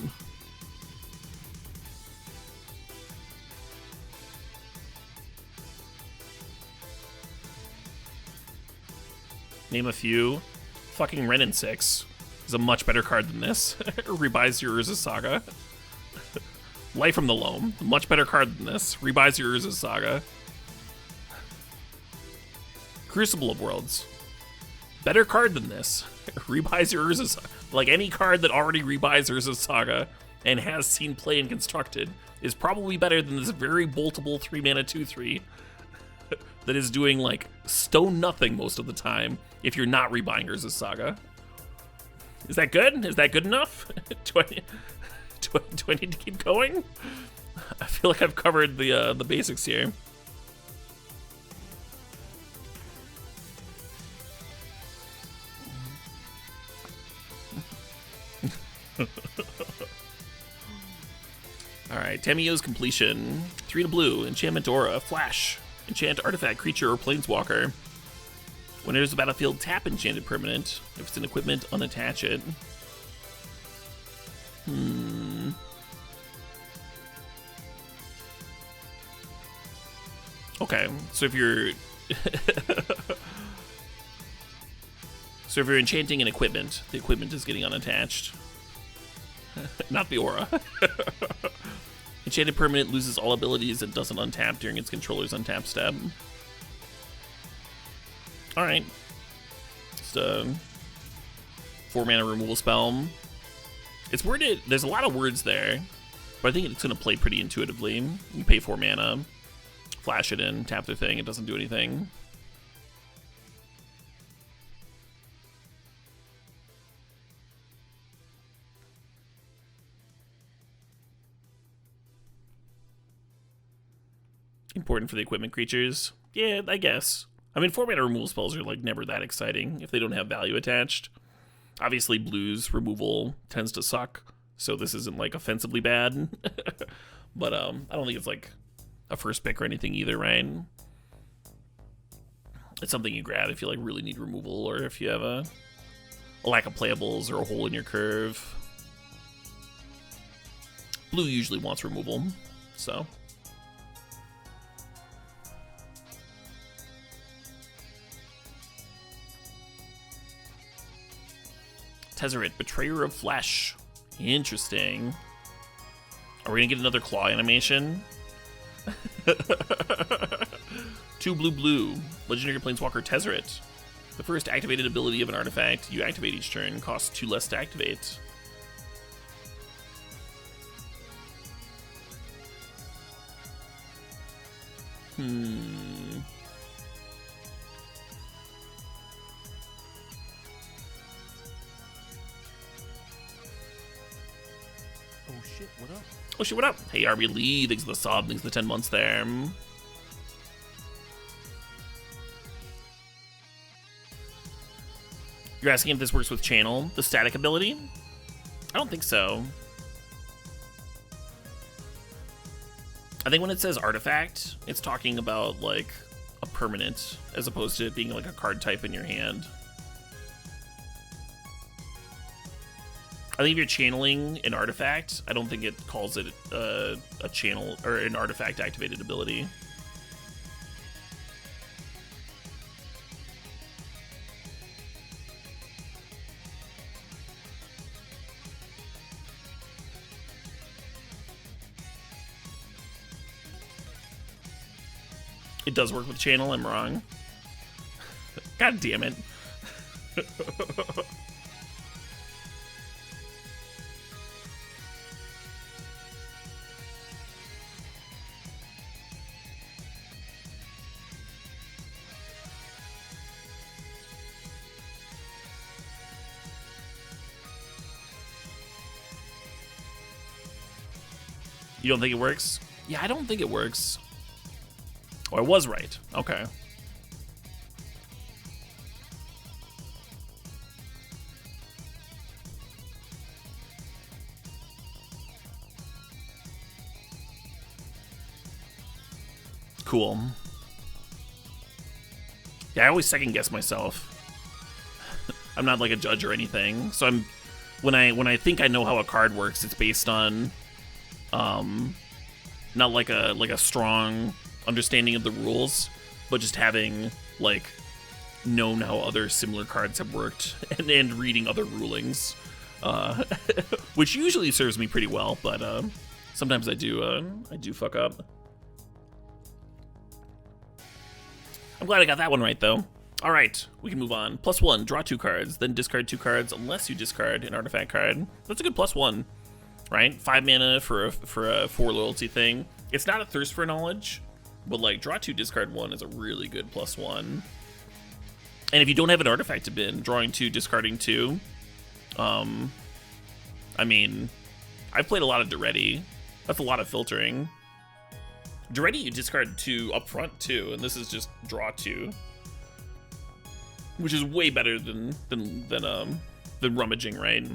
Name a few. Fucking Ren and 6 is a much better card than this. Rebuys your Urza Saga. Life from the Loam, much better card than this. Rebuys your Urza Saga. Crucible of Worlds, better card than this. Rebuys your Urza Saga. Like any card that already rebuys Urza Saga and has seen play and Constructed is probably better than this very boltable 3-mana 2/3 that is doing like stone nothing most of the time if you're not rebuying Urza Saga. Is that good? Is that good enough? do I need to keep going? I feel like I've covered the basics here. Alright, Tamiyo's Completion. 3 to blue, Enchantment Aura, Flash. Enchant artifact, creature, or planeswalker. When it enters the battlefield, tap enchanted permanent. If it's an equipment, unattach it. Okay, so if you're so if you're enchanting an equipment, the equipment is getting unattached. Not the aura. Enchanted permanent loses all abilities and doesn't untap during its controller's untap step. Alright. Just a 4-mana removal spell. It's worded, there's a lot of words there, but I think it's going to play pretty intuitively. You pay 4 mana, flash it in, tap the thing, it doesn't do anything. Important for the equipment creatures. Yeah, I guess. I mean, 4-mana removal spells are like never that exciting if they don't have value attached. Obviously, blues removal tends to suck, so this isn't like offensively bad. But I don't think it's like a first pick or anything either, right? It's something you grab if you like really need removal, or if you have a lack of playables or a hole in your curve. Blue usually wants removal, so. Tezzeret, Betrayer of Flesh. Interesting. Are we gonna get another claw animation? 2 blue. Legendary Planeswalker Tezzeret. The first activated ability of an artifact you activate each turn costs 2 less to activate. Oh shit, what up? Oh shit, what up? Hey, RB Lee, thanks for the sub, thanks for the 10 months there. You're asking if this works with Channel, the static ability? I don't think so. I think when it says artifact, it's talking about like a permanent as opposed to it being like a card type in your hand. I think if you're channeling an artifact, I don't think it calls it a channel or an artifact activated ability. It does work with channel, I'm wrong. God damn it. You don't think it works? Yeah, I don't think it works. Oh, I was right. Okay. Cool. Yeah, I always second guess myself. I'm not like a judge or anything, so I'm when I think I know how a card works, it's based on not like a strong understanding of the rules, but just having like known how other similar cards have worked and reading other rulings, which usually serves me pretty well, but sometimes I do fuck up. I'm glad I got that one right though. All right, we can move on. +1, draw 2 cards, then discard 2 cards unless you discard an artifact card. That's a good +1, right? 5 mana for a 4 loyalty thing. It's not a thirst for knowledge, but like draw 2, discard 1 is a really good +1. And if you don't have an artifact to bin, drawing 2, discarding 2. I mean, I've played a lot of Duretti. That's a lot of filtering. Duretti, you discard 2 up front too, and this is just draw 2, which is way better than rummaging, right?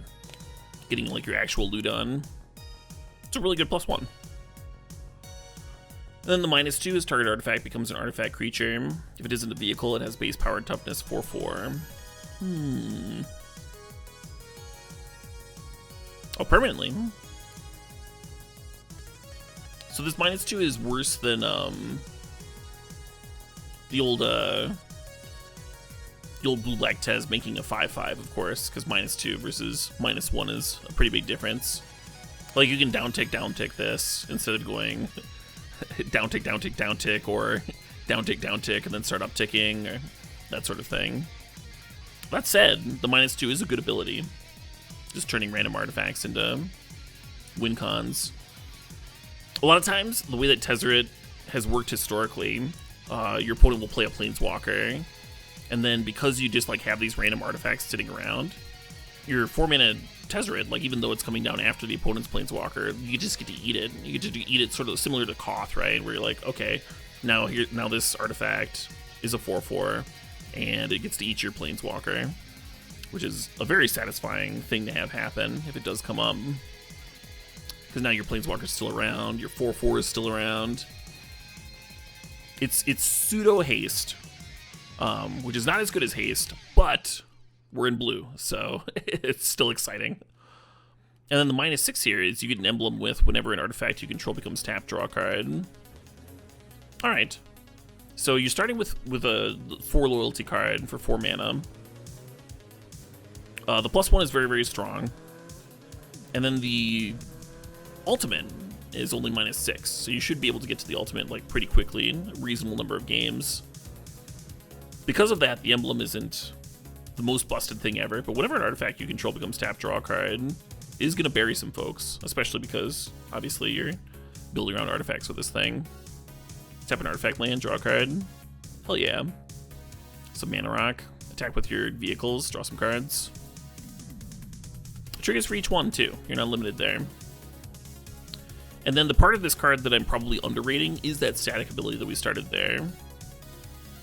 Getting like your actual loot on. It's a really good +1. And then the -2 is target artifact becomes an artifact creature. If it isn't a vehicle, it has base power and toughness 4/4. Oh, permanently. So this -2 is worse than the old blue-black Tez making a 5/5, of course, because -2 versus -1 is a pretty big difference. Like you can downtick this instead of going downtick, or downtick, and then start upticking, or that sort of thing. That said, the -2 is a good ability. Just turning random artifacts into win cons. A lot of times, the way that Tezzeret has worked historically, your opponent will play a Planeswalker, and then because you just like have these random artifacts sitting around, your 4-mana Tezzeret, like even though it's coming down after the opponent's Planeswalker, you just get to eat it. You get to eat it sort of similar to Koth, right? Where you're like, okay, Now this artifact is a 4/4, and it gets to eat your Planeswalker, which is a very satisfying thing to have happen if it does come up. Because now your Planeswalker's still around, your 4/4 is still around. It's pseudo haste, which is not as good as haste, but we're in blue, so it's still exciting. And then the -6 here is you get an emblem with whenever an artifact you control becomes tapped, draw a card. All right, so you're starting with a 4 loyalty card for 4 mana. The +1 is very, very strong, and then the ultimate is only -6, so you should be able to get to the ultimate like pretty quickly in a reasonable number of games. Because of that, the emblem isn't the most busted thing ever, but whenever an artifact you control becomes tapped, draw a card, it is going to bury some folks, especially because obviously you're building around artifacts with this thing. Tap an artifact land, draw a card. Hell yeah. Some mana rock. Attack with your vehicles, draw some cards. Triggers for each one too. You're not limited there. And then the part of this card that I'm probably underrating is that static ability that we started there.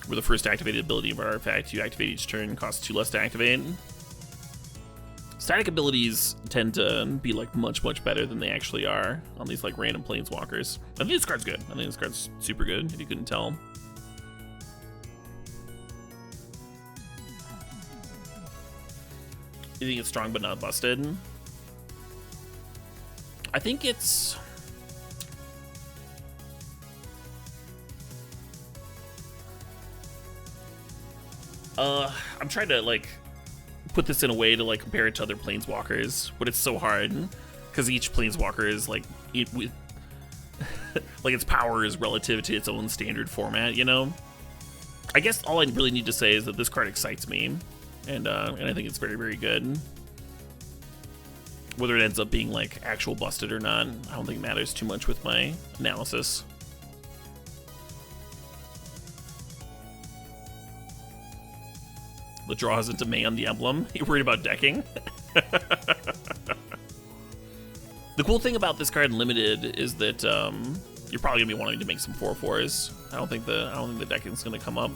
Where the first activated ability of our artifact, you activate each turn, costs 2 less to activate. Static abilities tend to be like much, much better than they actually are on these like random planeswalkers. I think this card's good. I think this card's super good, if you couldn't tell. You think it's strong but not busted? I think it's... I'm trying to like put this in a way to like compare it to other planeswalkers, but it's so hard because each planeswalker is like like its power is relative to its own standard format, you know. I guess all I really need to say is that this card excites me, and I think it's very, very good. Whether it ends up being like actual busted or not, I don't think it matters too much with my analysis. The draw isn't demand the emblem. You're worried about decking? The cool thing about this card in limited is that you're probably gonna be wanting to make some 4/4s. I don't think the decking's gonna come up.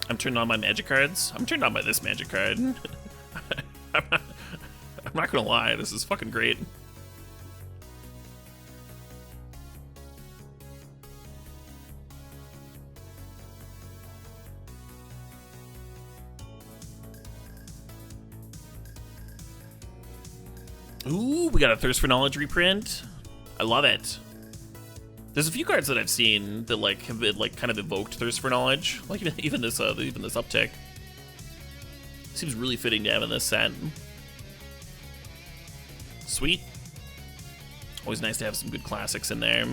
I'm turned on by magic cards. I'm turned on by this magic card. I'm not gonna lie, this is fucking great. Ooh, we got a Thirst for Knowledge reprint. I love it. There's a few cards that I've seen that like have been like kind of evoked Thirst for Knowledge, like even this uptick. Seems really fitting to have in this set. Sweet. Always nice to have some good classics in there.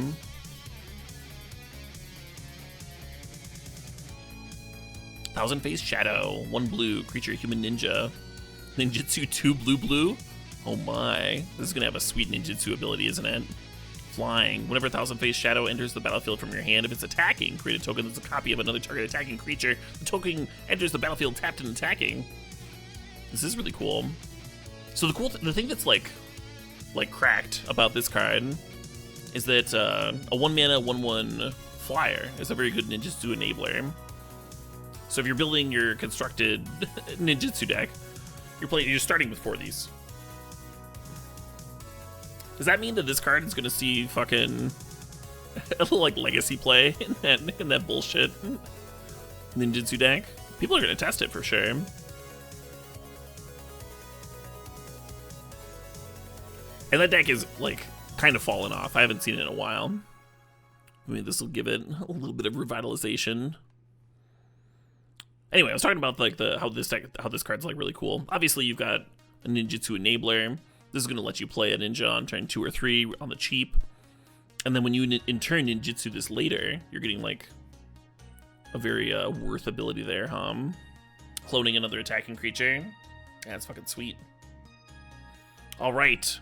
Thousand Face Shadow, 1 blue, creature, human ninja. Ninjutsu 2 blue. Oh my, this is gonna have a sweet ninjutsu ability, isn't it? Flying. Whenever Thousand Face Shadow enters the battlefield from your hand, if it's attacking, create a token that's a copy of another target attacking creature. The token enters the battlefield tapped and attacking. This is really cool. So the thing that's like cracked about this card is that a 1-mana 1/1 flyer is a very good ninjutsu enabler. So if you're building your constructed ninjutsu deck, you're starting with 4 of these. Does that mean that this card is gonna see fucking a little like legacy play in that bullshit ninjutsu deck? People are gonna test it for sure. And that deck is like kind of fallen off. I haven't seen it in a while. I mean, this will give it a little bit of revitalization. Anyway, I was talking about like how this card's like really cool. Obviously, you've got a ninjutsu enabler. This is going to let you play a ninja on turn 2 or 3 on the cheap. And then when you in turn ninjutsu this later, you're getting like a very worth ability there, cloning another attacking creature. Yeah, it's fucking sweet. All right.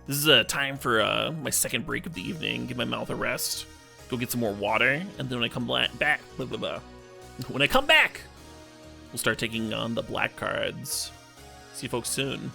This is a time for my second break of the evening. Give my mouth a rest. Go get some more water. And then when I come back, when I come back, we'll start taking on the black cards. See you folks soon.